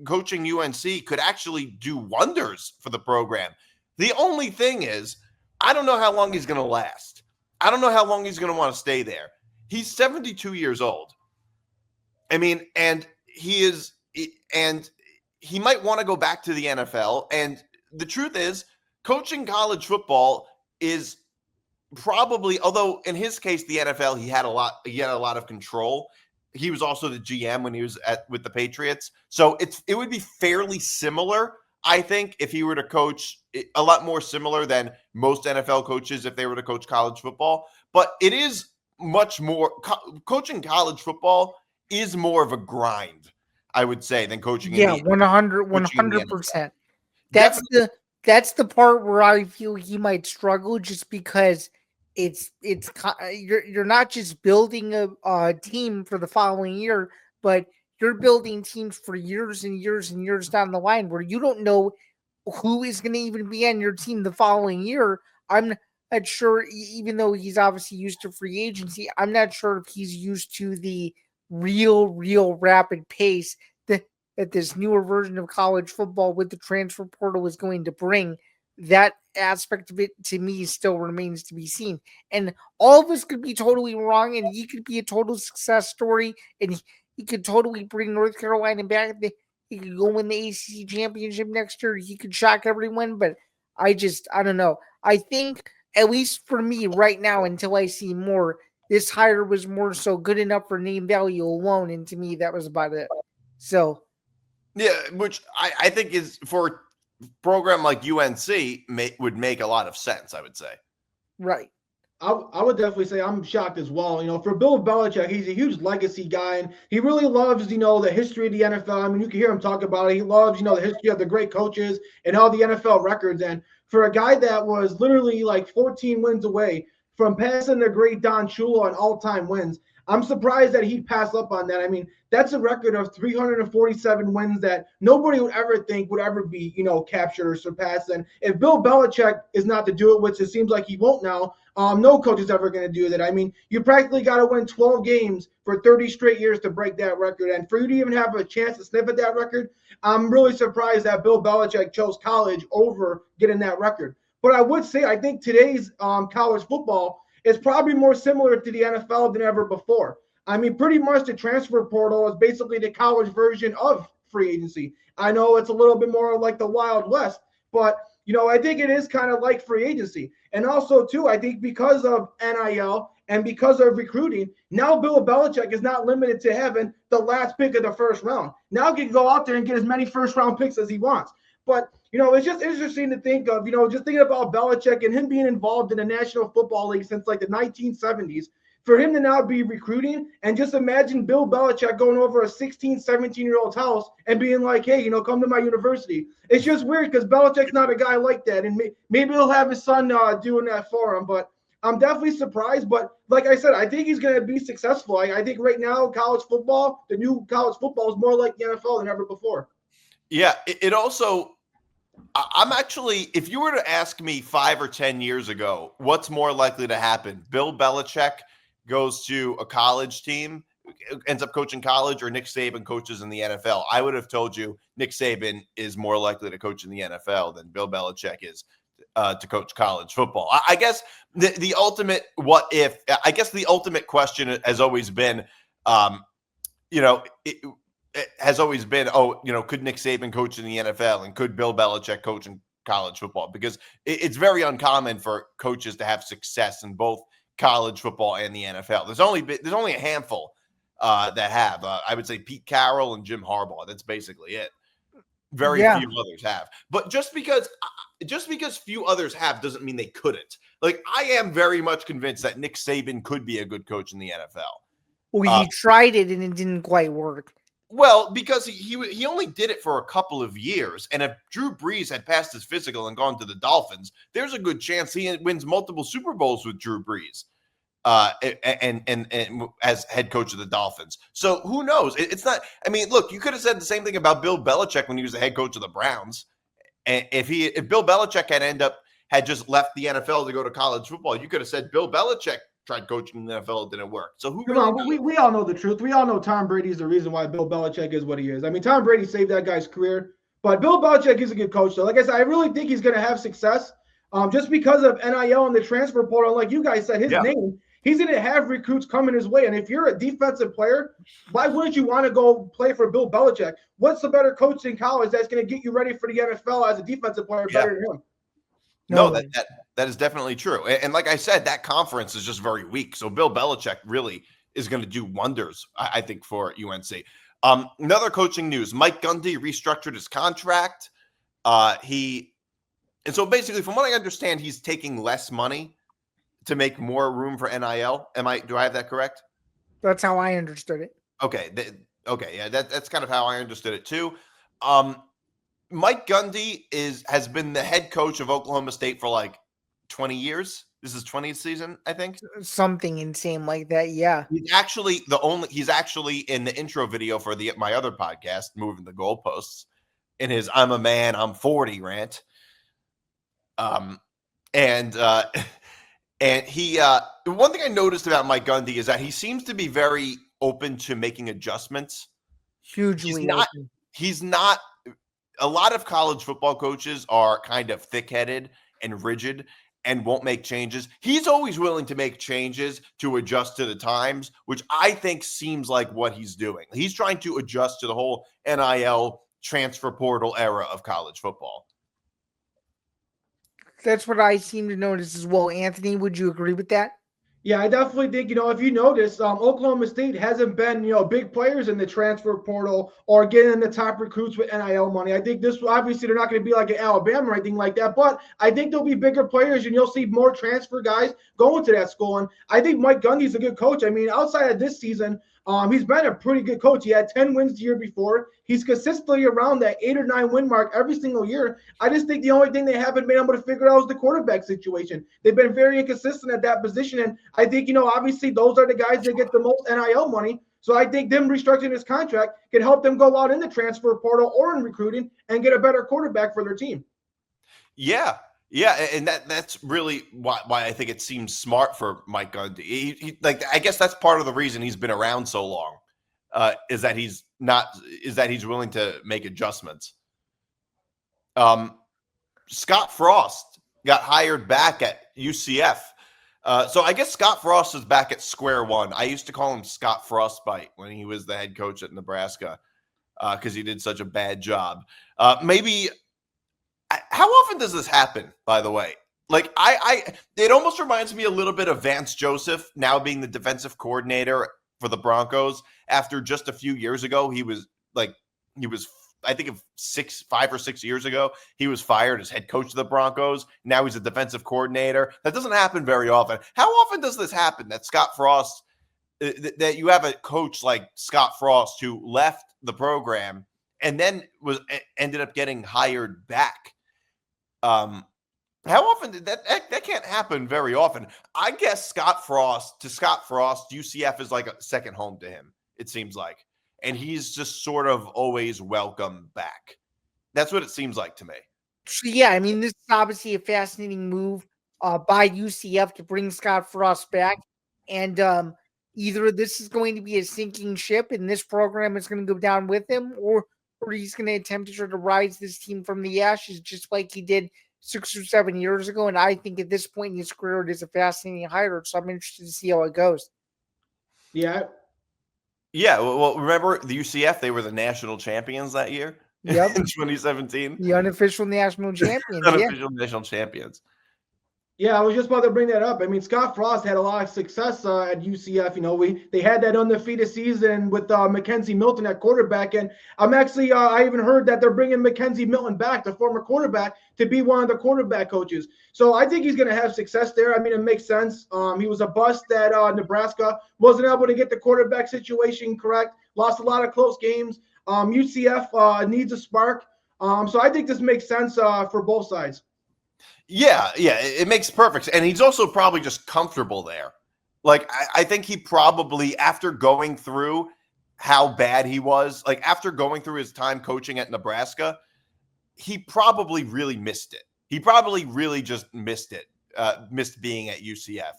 coaching UNC could actually do wonders for the program. The only thing is, I don't know how long he's going to last. I don't know how long he's going to want to stay there. He's 72 years old. And he might want to go back to the NFL. And the truth is, coaching college football is probably, although in his case, the NFL, he had a lot of control. He was also the GM when he was with the Patriots. So it would be fairly similar, I think, if he were to coach, a lot more similar than most NFL coaches if they were to coach college football. But it is much more, coaching college football is more of a grind, I would say, than coaching. 100%. That's the part where I feel he might struggle, just because you're not just building a team for the following year, but you're building teams for years and years and years down the line, where you don't know who is going to even be on your team the following year. I'm not sure, even though he's obviously used to free agency, I'm not sure if he's used to the real rapid pace that that this newer version of college football with the transfer portal is going to bring, that aspect of it to me still remains to be seen. And all of us could be totally wrong, and he could be a total success story, and he could totally bring North Carolina back. He could go win the ACC championship next year. He could shock everyone, but I don't know. I think, at least for me right now, until I see more, this hire was more so good enough for name value alone, and to me, that was about it. So, yeah, which I think is for a program like UNC would make a lot of sense, I would say. right. I would definitely say I'm shocked as well. For Bill Belichick, he's a huge legacy guy, and he really loves, the history of the NFL. I mean, you can hear him talk about it. He loves, the history of the great coaches and all the NFL records. And for a guy that was literally like 14 wins away from passing the great Don Shula on all-time wins, I'm surprised that he'd pass up on that. I mean, that's a record of 347 wins that nobody would ever think would ever be, captured or surpassed. And if Bill Belichick is not to do it, which it seems like he won't now, no coach is ever going to do that. I mean, you practically got to win 12 games for 30 straight years to break that record. And for you to even have a chance to sniff at that record, I'm really surprised that Bill Belichick chose college over getting that record. But I would say I think today's college football is probably more similar to the NFL than ever before. I mean, pretty much the transfer portal is basically the college version of free agency. I know it's a little bit more like the Wild West, but I think it is kind of like free agency. And also, too, I think because of NIL and because of recruiting, now Bill Belichick is not limited to having the last pick of the first round. Now he can go out there and get as many first-round picks as he wants. But, it's just interesting to think of, just thinking about Belichick and him being involved in the National Football League since like the 1970s. For him to now be recruiting, and just imagine Bill Belichick going over a 16, 17-year-old's house and being like, hey, come to my university. It's just weird because Belichick's not a guy like that. And maybe he'll have his son doing that for him. But I'm definitely surprised. But like I said, I think he's going to be successful. I think right now college football, the new college football is more like the NFL than ever before. Yeah, it also – I'm actually – if you were to ask me 5 or 10 years ago, what's more likely to happen? Bill Belichick goes to a college team, ends up coaching college, or Nick Saban coaches in the NFL. I would have told you Nick Saban is more likely to coach in the NFL than Bill Belichick is to coach college football. I guess the ultimate what if, I guess the ultimate question has always been, it has always been, could Nick Saban coach in the NFL and could Bill Belichick coach in college football? Because it's very uncommon for coaches to have success in both college football and the NFL. There's only a handful that have. I would say Pete Carroll and Jim Harbaugh. That's basically it. Very few others have. But just because few others have doesn't mean they couldn't. Like, I am very much convinced that Nick Saban could be a good coach in the NFL. Well, he tried it and it didn't quite work. Well, because he only did it for a couple of years, and if Drew Brees had passed his physical and gone to the Dolphins, there's a good chance he wins multiple Super Bowls with Drew Brees, and as head coach of the Dolphins. So who knows? It's not. I mean, look, you could have said the same thing about Bill Belichick when he was the head coach of the Browns, and if Bill Belichick had just left the NFL to go to college football, you could have said Bill Belichick tried coaching in the NFL, it didn't work. So we all know the truth. We all know Tom Brady is the reason why Bill Belichick is what he is. I mean, Tom Brady saved that guy's career, but Bill Belichick is a good coach. So like I said, I really think he's going to have success just because of NIL and the transfer portal. Like you guys said, his name, he's going to have recruits coming his way. And if you're a defensive player, why wouldn't you want to go play for Bill Belichick? What's the better coach in college that's going to get you ready for the NFL as a defensive player better than him? No, that is definitely true. And like I said, that conference is just very weak. So Bill Belichick really is going to do wonders, I think, for UNC. Another coaching news, Mike Gundy restructured his contract. And so basically, from what I understand, he's taking less money to make more room for NIL. Do I have that correct? That's how I understood it. Okay. Yeah, that's kind of how I understood it too. Mike Gundy has been the head coach of Oklahoma State for like 20 years. This is 20th season, I think. Something insane like that, yeah. He's actually in the intro video for my other podcast, Moving the Goalposts, in his "I'm a man, I'm 40" rant. And he one thing I noticed about Mike Gundy is that he seems to be very open to making adjustments. Hugely open. he's not. A lot of college football coaches are kind of thick-headed and rigid and won't make changes. He's always willing to make changes to adjust to the times, which I think seems like what he's doing. He's trying to adjust to the whole NIL transfer portal era of college football. That's what I seem to notice as well. Anthony, would you agree with that? Yeah, I definitely think, if you notice, Oklahoma State hasn't been, big players in the transfer portal or getting the top recruits with NIL money. I think this, obviously, they're not going to be like an Alabama or anything like that, but I think there'll be bigger players and you'll see more transfer guys going to that school. And I think Mike Gundy's a good coach. I mean, outside of this season, he's been a pretty good coach. He had 10 wins the year before. He's consistently around that 8 or 9 win mark every single year. I just think the only thing they haven't been able to figure out is the quarterback situation. They've been very inconsistent at that position. And I think, obviously those are the guys that get the most NIL money. So I think them restructuring his contract can help them go out in the transfer portal or in recruiting and get a better quarterback for their team. Yeah. Yeah, and that's really why I think it seems smart for Mike Gundy. He I guess that's part of the reason he's been around so long, is that he's willing to make adjustments. Scott Frost got hired back at UCF, so I guess Scott Frost is back at square one. I used to call him Scott Frostbite when he was the head coach at Nebraska, because he did such a bad job. Maybe. How often does this happen, by the way? It almost reminds me a little bit of Vance Joseph now being the defensive coordinator for the Broncos. After just a few years ago, I think 5 or 6 years ago, he was fired as head coach of the Broncos. Now he's a defensive coordinator. That doesn't happen very often. How often does this happen that Scott Frost, that you have a coach like Scott Frost who left the program and then ended up getting hired back? How often did that can't happen very often. I guess Scott Frost, UCF is like a second home to him, it seems like. And he's just sort of always welcome back. That's what it seems like to me. Yeah, I mean, this is obviously a fascinating move by UCF to bring Scott Frost back. And either this is going to be a sinking ship and this program is going to go down with him, or he's going to attempt to try to rise this team from the ashes just like he did 6 or 7 years ago. And I think at this point in his career, it is a fascinating hire. So I'm interested to see how it goes. Yeah. Yeah. Well, remember the UCF, they were the national champions that year. Yep. In 2017. The unofficial national champions. Unofficial national champions. Yeah, I was just about to bring that up. I mean, Scott Frost had a lot of success at UCF. They had that undefeated season with Mackenzie Milton at quarterback, and I'm actually I even heard that they're bringing Mackenzie Milton back, the former quarterback, to be one of the quarterback coaches. So I think he's going to have success there. I mean, it makes sense. He was a bust at Nebraska, wasn't able to get the quarterback situation correct, lost a lot of close games. UCF needs a spark, so I think this makes sense for both sides. Yeah, it makes perfect. And he's also probably just comfortable there. I think he probably, after going through how bad he was, after going through his time coaching at Nebraska, he probably really missed it. He probably really just missed it, missed being at UCF.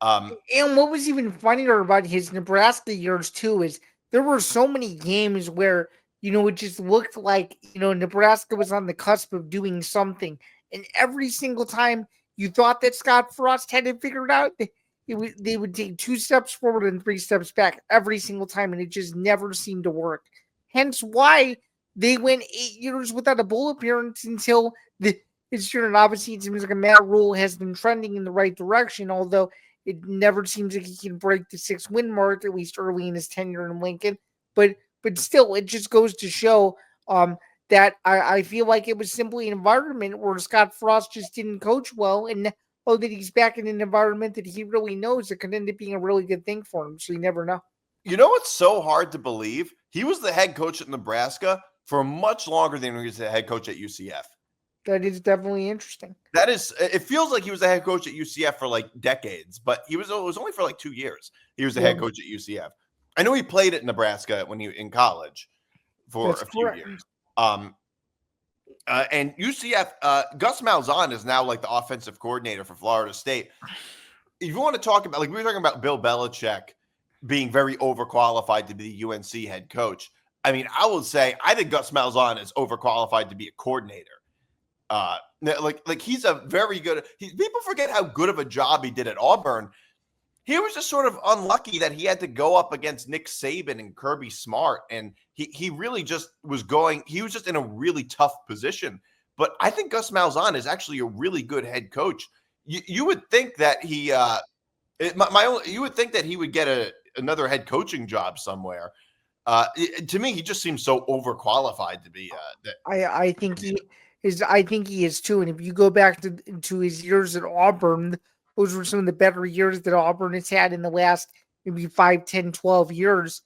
And what was even funnier about his Nebraska years, too, is there were so many games where, it just looked like, Nebraska was on the cusp of doing something. And every single time you thought that Scott Frost had it figured out, they would take 2 steps forward and 3 steps back every single time, and it just never seemed to work. Hence why they went 8 years without a bowl appearance until this year. And obviously, it seems like Matt Rule has been trending in the right direction, although it never seems like he can break the 6-win mark, at least early in his tenure in Lincoln. But still, it just goes to show that I feel like it was simply an environment where Scott Frost just didn't coach well, and now that he's back in an environment that he really knows, it could end up being a really good thing for him. So you never know. You know what's so hard to believe? He was the head coach at Nebraska for much longer than he was the head coach at UCF. That is definitely interesting. It feels like he was the head coach at UCF for decades, but it was only for 2 years. He was the head coach at UCF. I know he played at Nebraska when he was in college for a few years. And UCF, Gus Malzahn is now the offensive coordinator for Florida State. If you want to talk about, we were talking about Bill Belichick being very overqualified to be the UNC head coach. I mean, I will say I think Gus Malzahn is overqualified to be a coordinator. Like he's a very good. People forget how good of a job he did at Auburn. He was just sort of unlucky that he had to go up against Nick Saban and Kirby Smart, and he really just was going. He was just in a really tough position. But I think Gus Malzahn is actually a really good head coach. You would think that he, you would think that he would get another head coaching job somewhere. To me, he just seems so overqualified to be. I think he is. I think he is too. And if you go back to his years at Auburn, those were some of the better years that Auburn has had in the last maybe 5, 10, 12 years.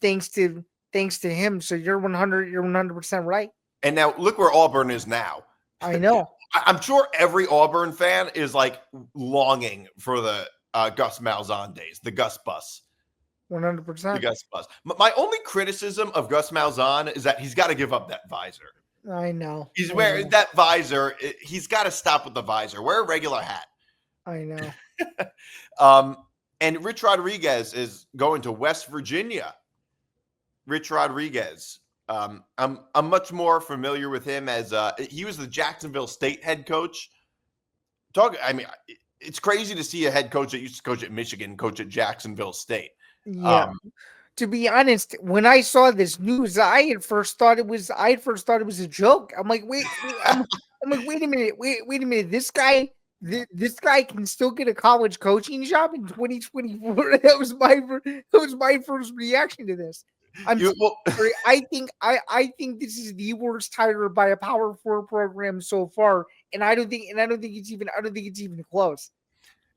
Thanks to him. So you're 100% right. And now look where Auburn is now. I know. I'm sure every Auburn fan is like longing for the Gus Malzahn days, the Gus bus. 100%. The Gus bus. My only criticism of Gus Malzahn is that he's got to give up that visor. I know. He's wearing that visor. He's got to stop with the visor. Wear a regular hat. I know. And Rich Rodriguez is going to West Virginia. Rich Rodriguez. I'm much more familiar with him as he was the Jacksonville State head coach. I mean, it's crazy to see a head coach that used to coach at Michigan coach at Jacksonville State. Yeah. To be honest, when I saw this news, I first thought it was a joke. I'm like, wait a minute. This guy can still get a college coaching job in 2024. That was my first reaction to this. I think this is the worst hire by a Power 4 program so far, and I don't think it's even close.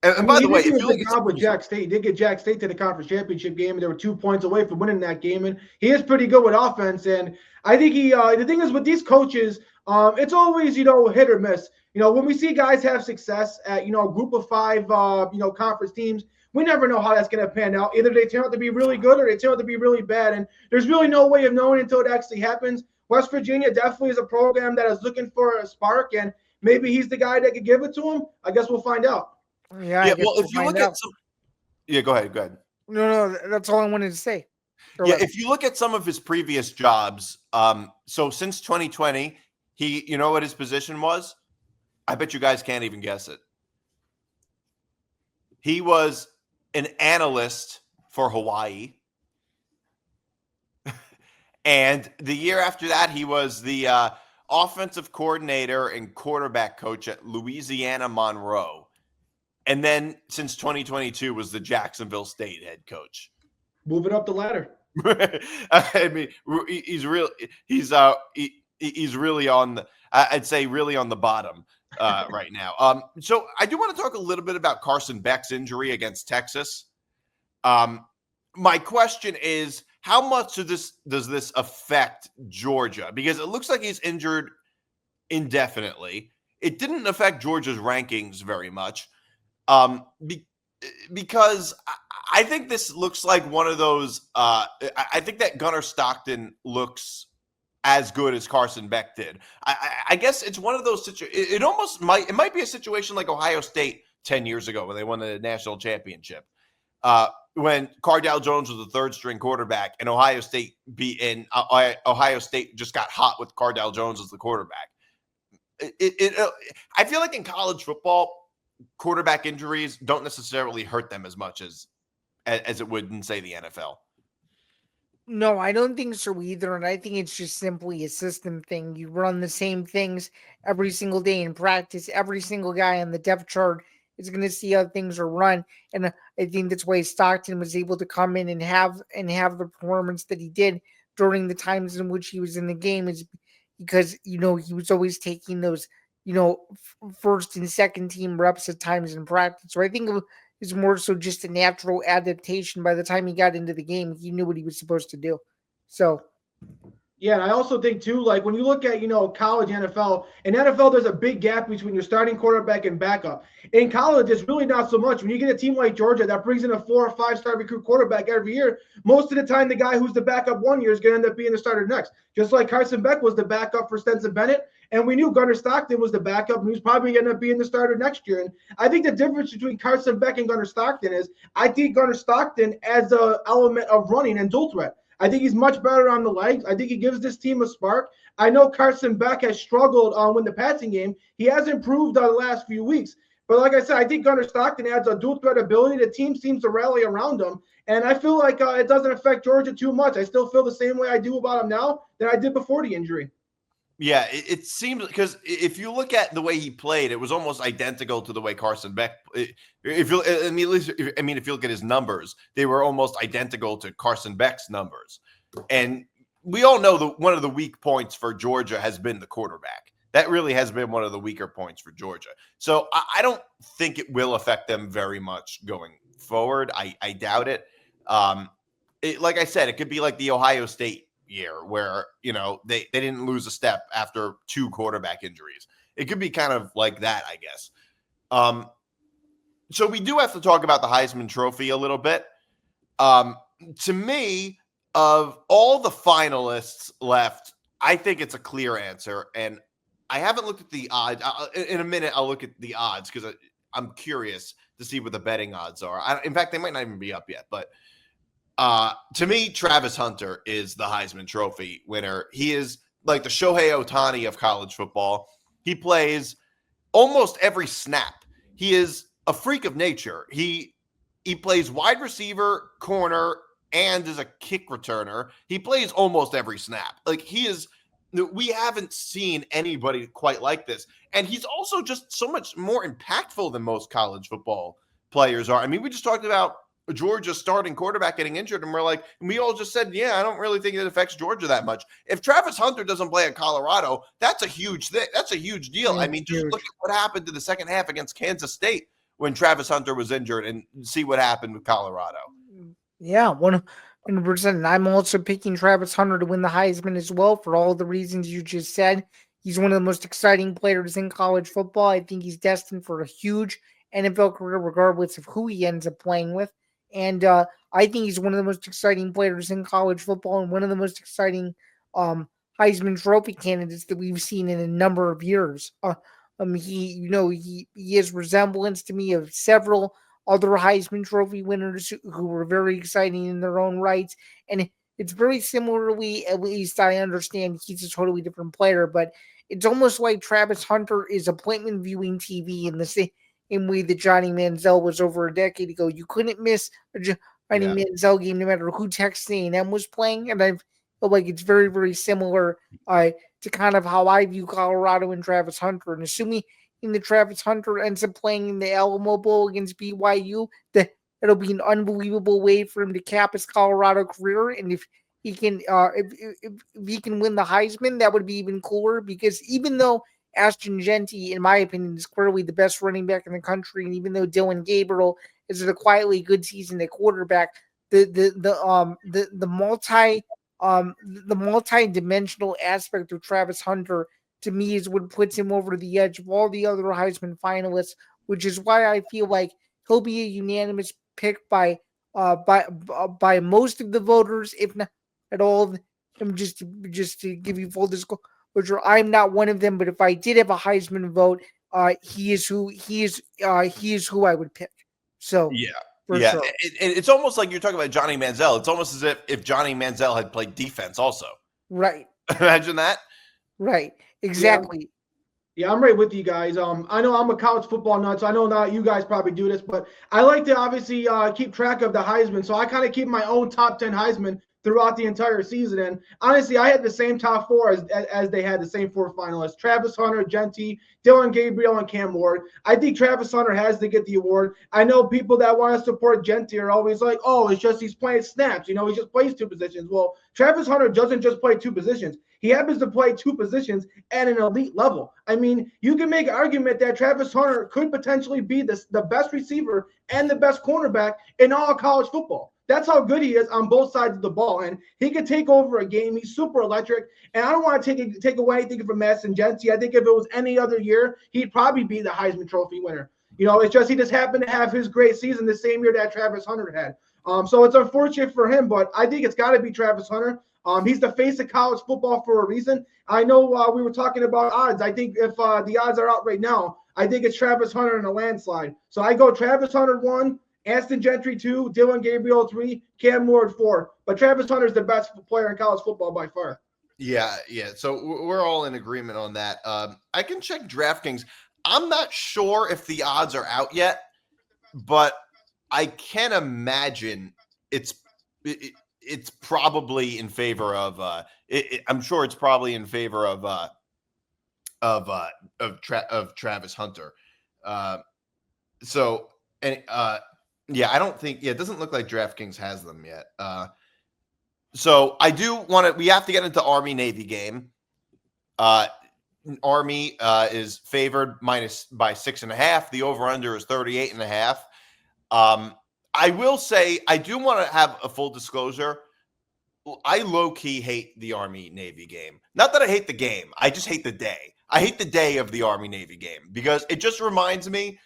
And by the way, if you look at Jack State, he did get Jack State to the conference championship game, and they were 2 points away from winning that game. And he is pretty good with offense. And I think he. The thing is with these coaches, it's always hit or miss. When we see guys have success at a group of 5 conference teams, we never know how that's going to pan out. Either they turn out to be really good or they turn out to be really bad. And there's really no way of knowing until it actually happens. West Virginia definitely is a program that is looking for a spark, and maybe he's the guy that could give it to him. I guess we'll find out. Yeah. Well, if you look at some, go ahead. No, that's all I wanted to say. If you look at some of his previous jobs, so since 2020, you know what his position was? I bet you guys can't even guess it. He was an analyst for Hawaii. And the year after that, he was the offensive coordinator and quarterback coach at Louisiana Monroe. And then since 2022 was the Jacksonville State head coach. Moving up the ladder. I mean, he's really on the, I'd say really on the bottom right now. So I do want to talk a little bit about Carson Beck's injury against Texas. My question is, how much does this affect Georgia? Because it looks like he's injured indefinitely. It didn't affect Georgia's rankings very much. Because I think this looks like one of those. I think that Gunnar Stockton looks as good as Carson Beck did. I guess it's one of those situations. It might be a situation like Ohio State 10 years ago when they won the national championship. When Cardale Jones was the third string quarterback, and Ohio State just got hot with Cardale Jones as the quarterback. I feel like in college football, quarterback injuries don't necessarily hurt them as much as it would in, say, the NFL. No, I don't think so either. And I think it's just simply a system thing. You run the same things every single day in practice. Every single guy on the depth chart is going to see how things are run. And I think that's why Stockton was able to come in and have the performance that he did during the times in which he was in the game, is because, he was always taking those, first and second team reps at times in practice. So I think it's more so just a natural adaptation. By the time he got into the game, he knew what he was supposed to do. So, yeah, and I also think too, like when you look at college, NFL, in NFL, there's a big gap between your starting quarterback and backup. In college, it's really not so much. When you get a team like Georgia that brings in a 4 or 5 star recruit quarterback every year, most of the time the guy who's the backup one year is going to end up being the starter next. Just like Carson Beck was the backup for Stetson Bennett, and we knew Gunnar Stockton was the backup, and he was probably going to end up being the starter next year. And I think the difference between Carson Beck and Gunnar Stockton is I think Gunnar Stockton adds an element of running and dual threat. I think he's much better on the legs. I think he gives this team a spark. I know Carson Beck has struggled with the passing game. He has improved the last few weeks. But like I said, I think Gunnar Stockton adds a dual threat ability. The team seems to rally around him. And I feel like it doesn't affect Georgia too much. I still feel the same way I do about him now than I did before the injury. Yeah, it seems because if you look at the way he played, it was almost identical to the way Carson Beck. If you, I mean, at least, if you look at his numbers, they were almost identical to Carson Beck's numbers. And we all know that one of the weak points for Georgia has been the quarterback. That really has been one of the weaker points for Georgia. So I don't think it will affect them very much going forward. I doubt it. Like I said, it could be like the Ohio State year where, they didn't lose a step after 2 quarterback injuries. It could be kind of like that, I guess. So we do have to talk about the Heisman Trophy a little bit. To me, of all the finalists left, I think it's a clear answer. And I haven't looked at the odds. In a minute, I'll look at the odds because I'm curious to see what the betting odds are. In fact, they might not even be up yet. But to me, Travis Hunter is the Heisman Trophy winner. He is like the Shohei Ohtani of college football. He plays almost every snap. He is a freak of nature. He plays wide receiver, corner, and is a kick returner. He plays almost every snap. Like we haven't seen anybody quite like this. And he's also just so much more impactful than most college football players are. I mean, we just talked about Georgia's starting quarterback getting injured, and we all just said, yeah, I don't really think it affects Georgia that much. If Travis Hunter doesn't play at Colorado, that's a huge thing. That's a huge deal. I mean, just look at what happened in the second half against Kansas State when Travis Hunter was injured and see what happened with Colorado. Yeah, 100%. And I'm also picking Travis Hunter to win the Heisman as well for all the reasons you just said. He's one of the most exciting players in college football. I think he's destined for a huge NFL career regardless of who he ends up playing with. And I think he's one of the most exciting players in college football and one of the most exciting Heisman Trophy candidates that we've seen in a number of years. He has resemblance to me of several other Heisman Trophy winners who were very exciting in their own rights. And it's very similarly, at least I understand, he's a totally different player, but it's almost like Travis Hunter is appointment viewing TV in the same way that Johnny Manziel was over a decade ago. You couldn't miss a Johnny Manziel game no matter who Texas A&M was playing. And I feel like it's very, very similar to kind of how I view Colorado and Travis Hunter. And assuming that Travis Hunter ends up playing in the Alamo Bowl against BYU, that'll be an unbelievable way for him to cap his Colorado career. And if he can, if he can win the Heisman, that would be even cooler. Because even though Ashton Genty, in my opinion, is clearly the best running back in the country, and even though Dylan Gabriel is a quietly good season at quarterback, the multi-dimensional aspect of Travis Hunter to me is what puts him over the edge of all the other Heisman finalists, which is why I feel like he'll be a unanimous pick by most of the voters, if not at all of them. Just to give you full disclosure, I'm not one of them, but if I did have a Heisman vote, he is who I would pick. So yeah. Sure. It's almost like you're talking about Johnny Manziel. It's almost as if Johnny Manziel had played defense also. Right. Imagine that. Right. Exactly. Yeah, I'm right with you guys. I know I'm a college football nut, so I know not you guys probably do this, but I like to obviously keep track of the Heisman. So I kind of keep my own top 10 Heisman throughout the entire season. And honestly, I had the same top 4 as they had, the same 4 finalists: Travis Hunter, Genty, Dylan Gabriel, and Cam Ward. I think Travis Hunter has to get the award. I know people that want to support Genty are always like, oh, it's just he's playing snaps. He just plays 2 positions. Well, Travis Hunter doesn't just play 2 positions. He happens to play 2 positions at an elite level. I mean, you can make an argument that Travis Hunter could potentially be the best receiver and the best cornerback in all college football. That's how good he is on both sides of the ball. And he can take over a game. He's super electric. And I don't want to take away anything from Madison Genty. I think if it was any other year, he'd probably be the Heisman Trophy winner. It's just he just happened to have his great season the same year that Travis Hunter had. So it's unfortunate for him, but I think it's got to be Travis Hunter. He's the face of college football for a reason. I know we were talking about odds. I think if the odds are out right now, I think it's Travis Hunter in a landslide. So I go Travis Hunter 1 Aston Gentry 2, Dylan Gabriel 3, Cam Ward 4. But Travis Hunter is the best player in college football by far. Yeah. So we're all in agreement on that. I can check DraftKings. I'm not sure if the odds are out yet, but I can imagine it's probably in favor of. I'm sure it's probably in favor of Travis Hunter. So and yeah, I don't think. Yeah, it doesn't look like DraftKings has them yet. So I do want to. We have to get into Army Navy game. Army is favored minus by 6.5. The over under is 38.5. I will say I do want to have a full disclosure. I low key hate the Army Navy game. Not that I hate the game. I just hate the day. I hate the day of the Army Navy game because it just reminds me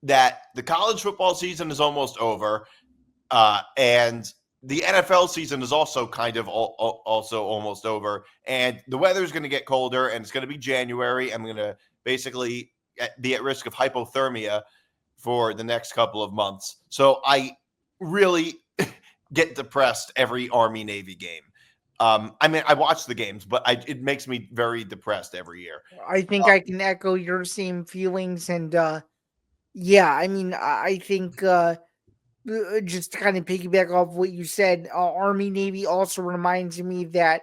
that the college football season is almost over, and the NFL season is also kind of also almost over, and the weather is going to get colder, and it's going to be January. I'm going to basically be at risk of hypothermia for the next couple of months. So I really get depressed every Army Navy game. I mean, I watch the games, but it makes me very depressed every year. I think I can echo your same feelings, and yeah, I mean, I think just to kind of piggyback off what you said, Army Navy also reminds me that,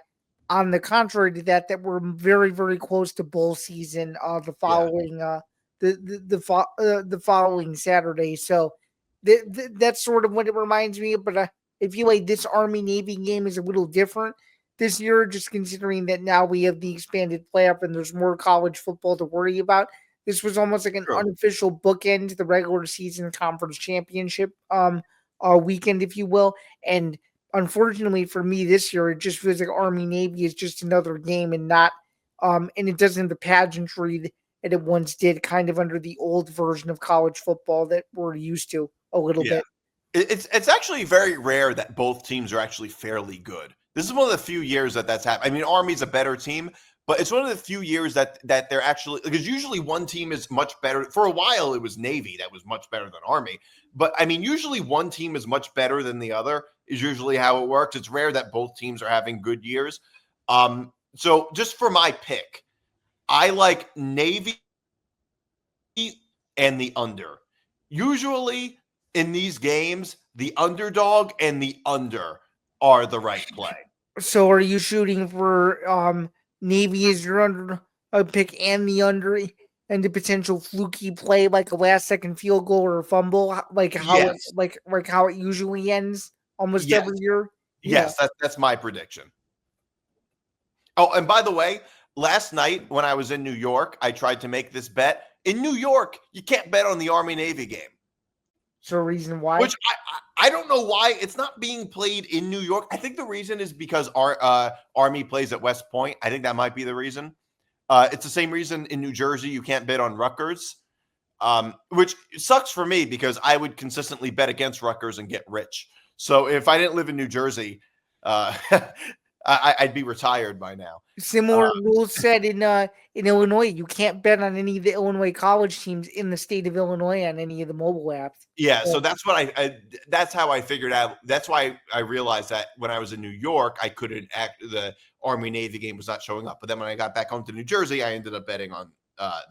on the contrary to that, we're very very close to bowl season. The following the following Saturday, so that's sort of what it reminds me of. But I feel like this Army Navy game is a little different this year, just considering that now we have the expanded playoff and there's more college football to worry about. This was almost like an unofficial bookend to the regular season conference championship weekend, if you will. And unfortunately for me this year, it just feels like Army Navy is just another game and not and it doesn't have the pageantry that it once did, kind of under the old version of college football that we're used to a little bit. It's actually very rare that both teams are actually fairly good. This is one of the few years that's happened. I mean, Army's a better team, but it's one of the few years that they're actually, because usually one team is much better. For a while, it was Navy that was much better than Army. But I mean, usually one team is much better than the other is usually how it works. It's rare that both teams are having good years. So just for my pick, I like Navy and the under. Usually in these games, the underdog and the under are the right play. So are you shooting for Navy as your under pick and the under and the potential fluky play, like a last second field goal or a fumble, like how it usually ends almost every year? Yes, that's my prediction. Oh, and by the way, last night when I was in New York, I tried to make this bet. In New York, you can't bet on the Army Navy game. So reason why? Which I don't know why it's not being played in New York. I think the reason is because our Army plays at West Point. I think that might be the reason. It's the same reason in New Jersey you can't bet on Rutgers, which sucks for me because I would consistently bet against Rutgers and get rich. So if I didn't live in New Jersey, I'd be retired by now. Similar rules set in Illinois. You can't bet on any of the Illinois college teams in the state of Illinois on any of the mobile apps. Yeah, so that's what that's how I figured out. That's why I realized that when I was in New York, I couldn't the Army Navy game was not showing up. But then when I got back home to New Jersey, I ended up betting on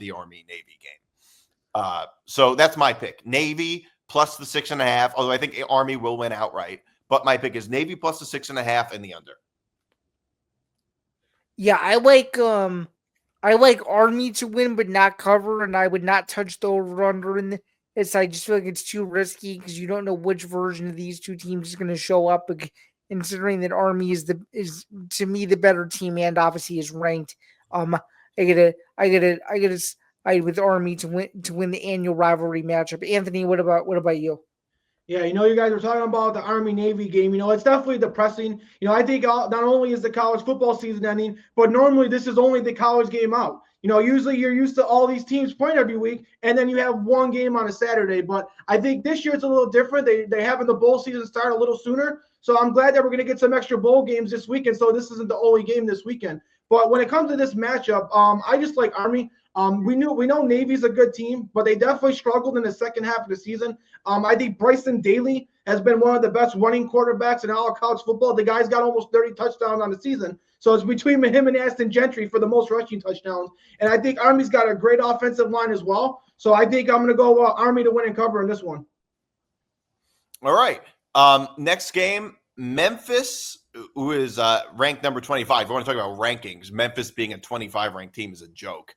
the Army Navy game. So that's my pick. Navy plus the 6.5. Although I think Army will win outright, but my pick is Navy plus the 6.5 and the under. Yeah, I like Army to win but not cover, and I would not touch the over under in this. I just feel like it's too risky because you don't know which version of these two teams is going to show up. Considering that Army is to me the better team and obviously is ranked. I gotta side with Army to win the annual rivalry matchup. Anthony, what about you? Yeah, you guys were talking about the Army-Navy game. It's definitely depressing. I think not only is the college football season ending, but normally this is only the college game out. Usually you're used to all these teams playing every week, and then you have one game on a Saturday. But I think this year it's a little different. They having the bowl season start a little sooner. So I'm glad that we're going to get some extra bowl games this weekend. So this isn't the only game this weekend. But when it comes to this matchup, I just like Army. We know Navy's a good team, but they definitely struggled in the second half of the season. I think Bryson Daly has been one of the best running quarterbacks in all of college football. The guy's got almost 30 touchdowns on the season. So it's between him and Aston Gentry for the most rushing touchdowns. And I think Army's got a great offensive line as well. So I think I'm going to go Army to win and cover in this one. All right. Next game, Memphis, who is ranked number 25. I want to talk about rankings. Memphis being a 25 ranked team is a joke.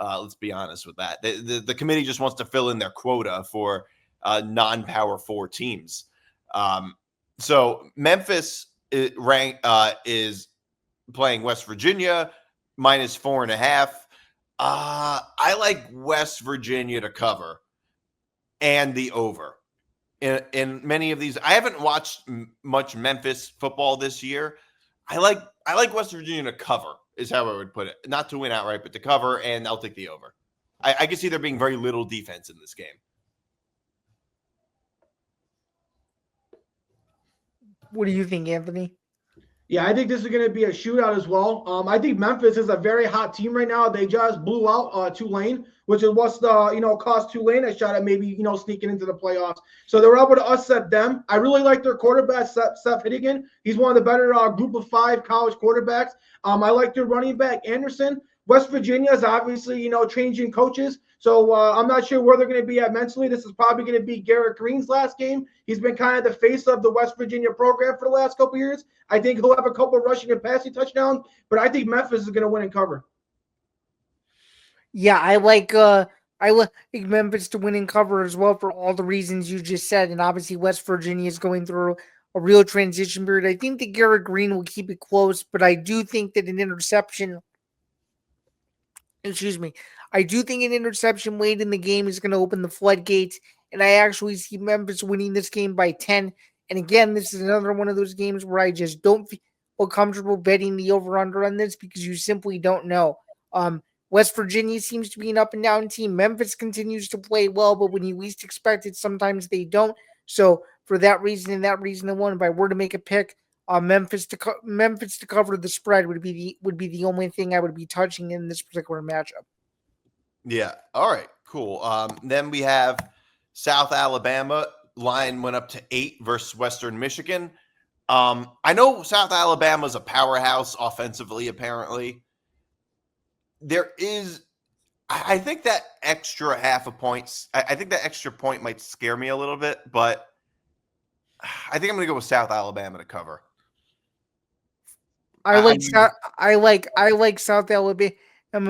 Let's be honest with that. The committee just wants to fill in their quota for non-power 4 teams. So Memphis is playing West Virginia minus 4.5. I like West Virginia to cover and the over. In many of these, I haven't watched much Memphis football this year. I like West Virginia to cover, is how I would put it. Not to win outright, but to cover, and I'll take the over. I can see there being very little defense in this game. What do you think, Anthony? Yeah, I think this is going to be a shootout as well. I think Memphis is a very hot team right now. They just blew out Tulane, which is what's cost Tulane a shot at maybe sneaking into the playoffs. So they were able to upset them. I really like their quarterback, Seth Hittigan. He's one of the better group of 5 college quarterbacks. I like their running back Anderson. West Virginia is obviously changing coaches. So I'm not sure where they're going to be at mentally. This is probably going to be Garrett Green's last game. He's been kind of the face of the West Virginia program for the last couple of years. I think he'll have a couple of rushing and passing touchdowns, but I think Memphis is going to win and cover. Yeah, I like Memphis to win and cover as well for all the reasons you just said. And obviously West Virginia is going through a real transition period. I think that Garrett Green will keep it close, but I do think that an interception late in the game is going to open the floodgates, and I actually see Memphis winning this game by 10. And again, this is another one of those games where I just don't feel comfortable betting the over-under on this because you simply don't know. West Virginia seems to be an up-and-down team. Memphis continues to play well, but when you least expect it, sometimes they don't. So for that reason and that reason alone, if I were to make a pick, Memphis to cover the spread would be the only thing I would be touching in this particular matchup. Yeah. All right. Cool. Then we have South Alabama. Line went up to 8 versus Western Michigan. I know South Alabama is a powerhouse offensively. Apparently, I think that extra half a point. I think that extra point might scare me a little bit, but I think I'm going to go with South Alabama to cover. I like South Alabama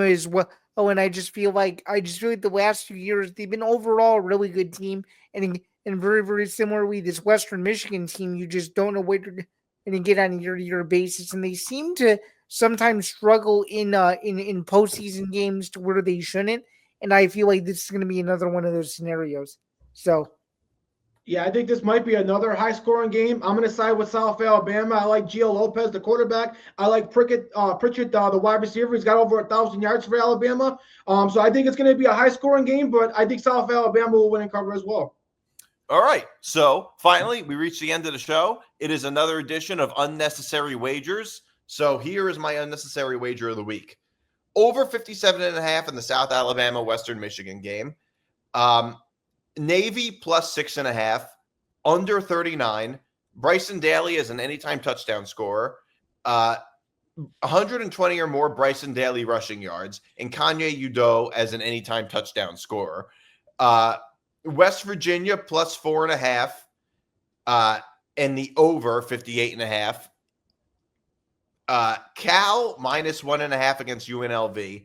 as well. Oh, and I just feel like the last few years they've been overall a really good team, and very, very similarly, this Western Michigan team, you just don't know what you're going to get on a year-to-year basis, and they seem to sometimes struggle in postseason games to where they shouldn't, and I feel like this is going to be another one of those scenarios. So. Yeah, I think this might be another high-scoring game. I'm going to side with South Alabama. I like Gio Lopez, the quarterback. I like Pritchett, the wide receiver. He's got over 1,000 yards for Alabama. So I think it's going to be a high-scoring game, but I think South Alabama will win and cover as well. All right. So finally, we reached the end of the show. It is another edition of Unnecessary Wagers. So here is my unnecessary wager of the week. Over 57.5 in the South Alabama Western Michigan game. Navy plus 6.5, under 39. Bryson Daly is an anytime touchdown scorer. 120 or more Bryson Daly rushing yards, and Kanye Udoh as an anytime touchdown scorer. West Virginia plus 4.5, and the over 58.5. Cal minus 1.5 against UNLV,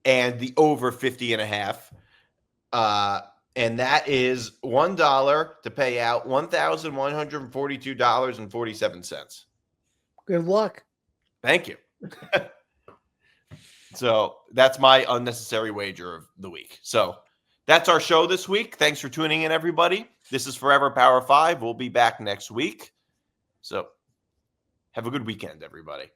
and the over 50.5. And that is $1 to pay out $1,142.47. Good luck. Thank you. So that's my unnecessary wager of the week. So that's our show this week. Thanks for tuning in, everybody. This is Forever Power 5. We'll be back next week. So have a good weekend, everybody.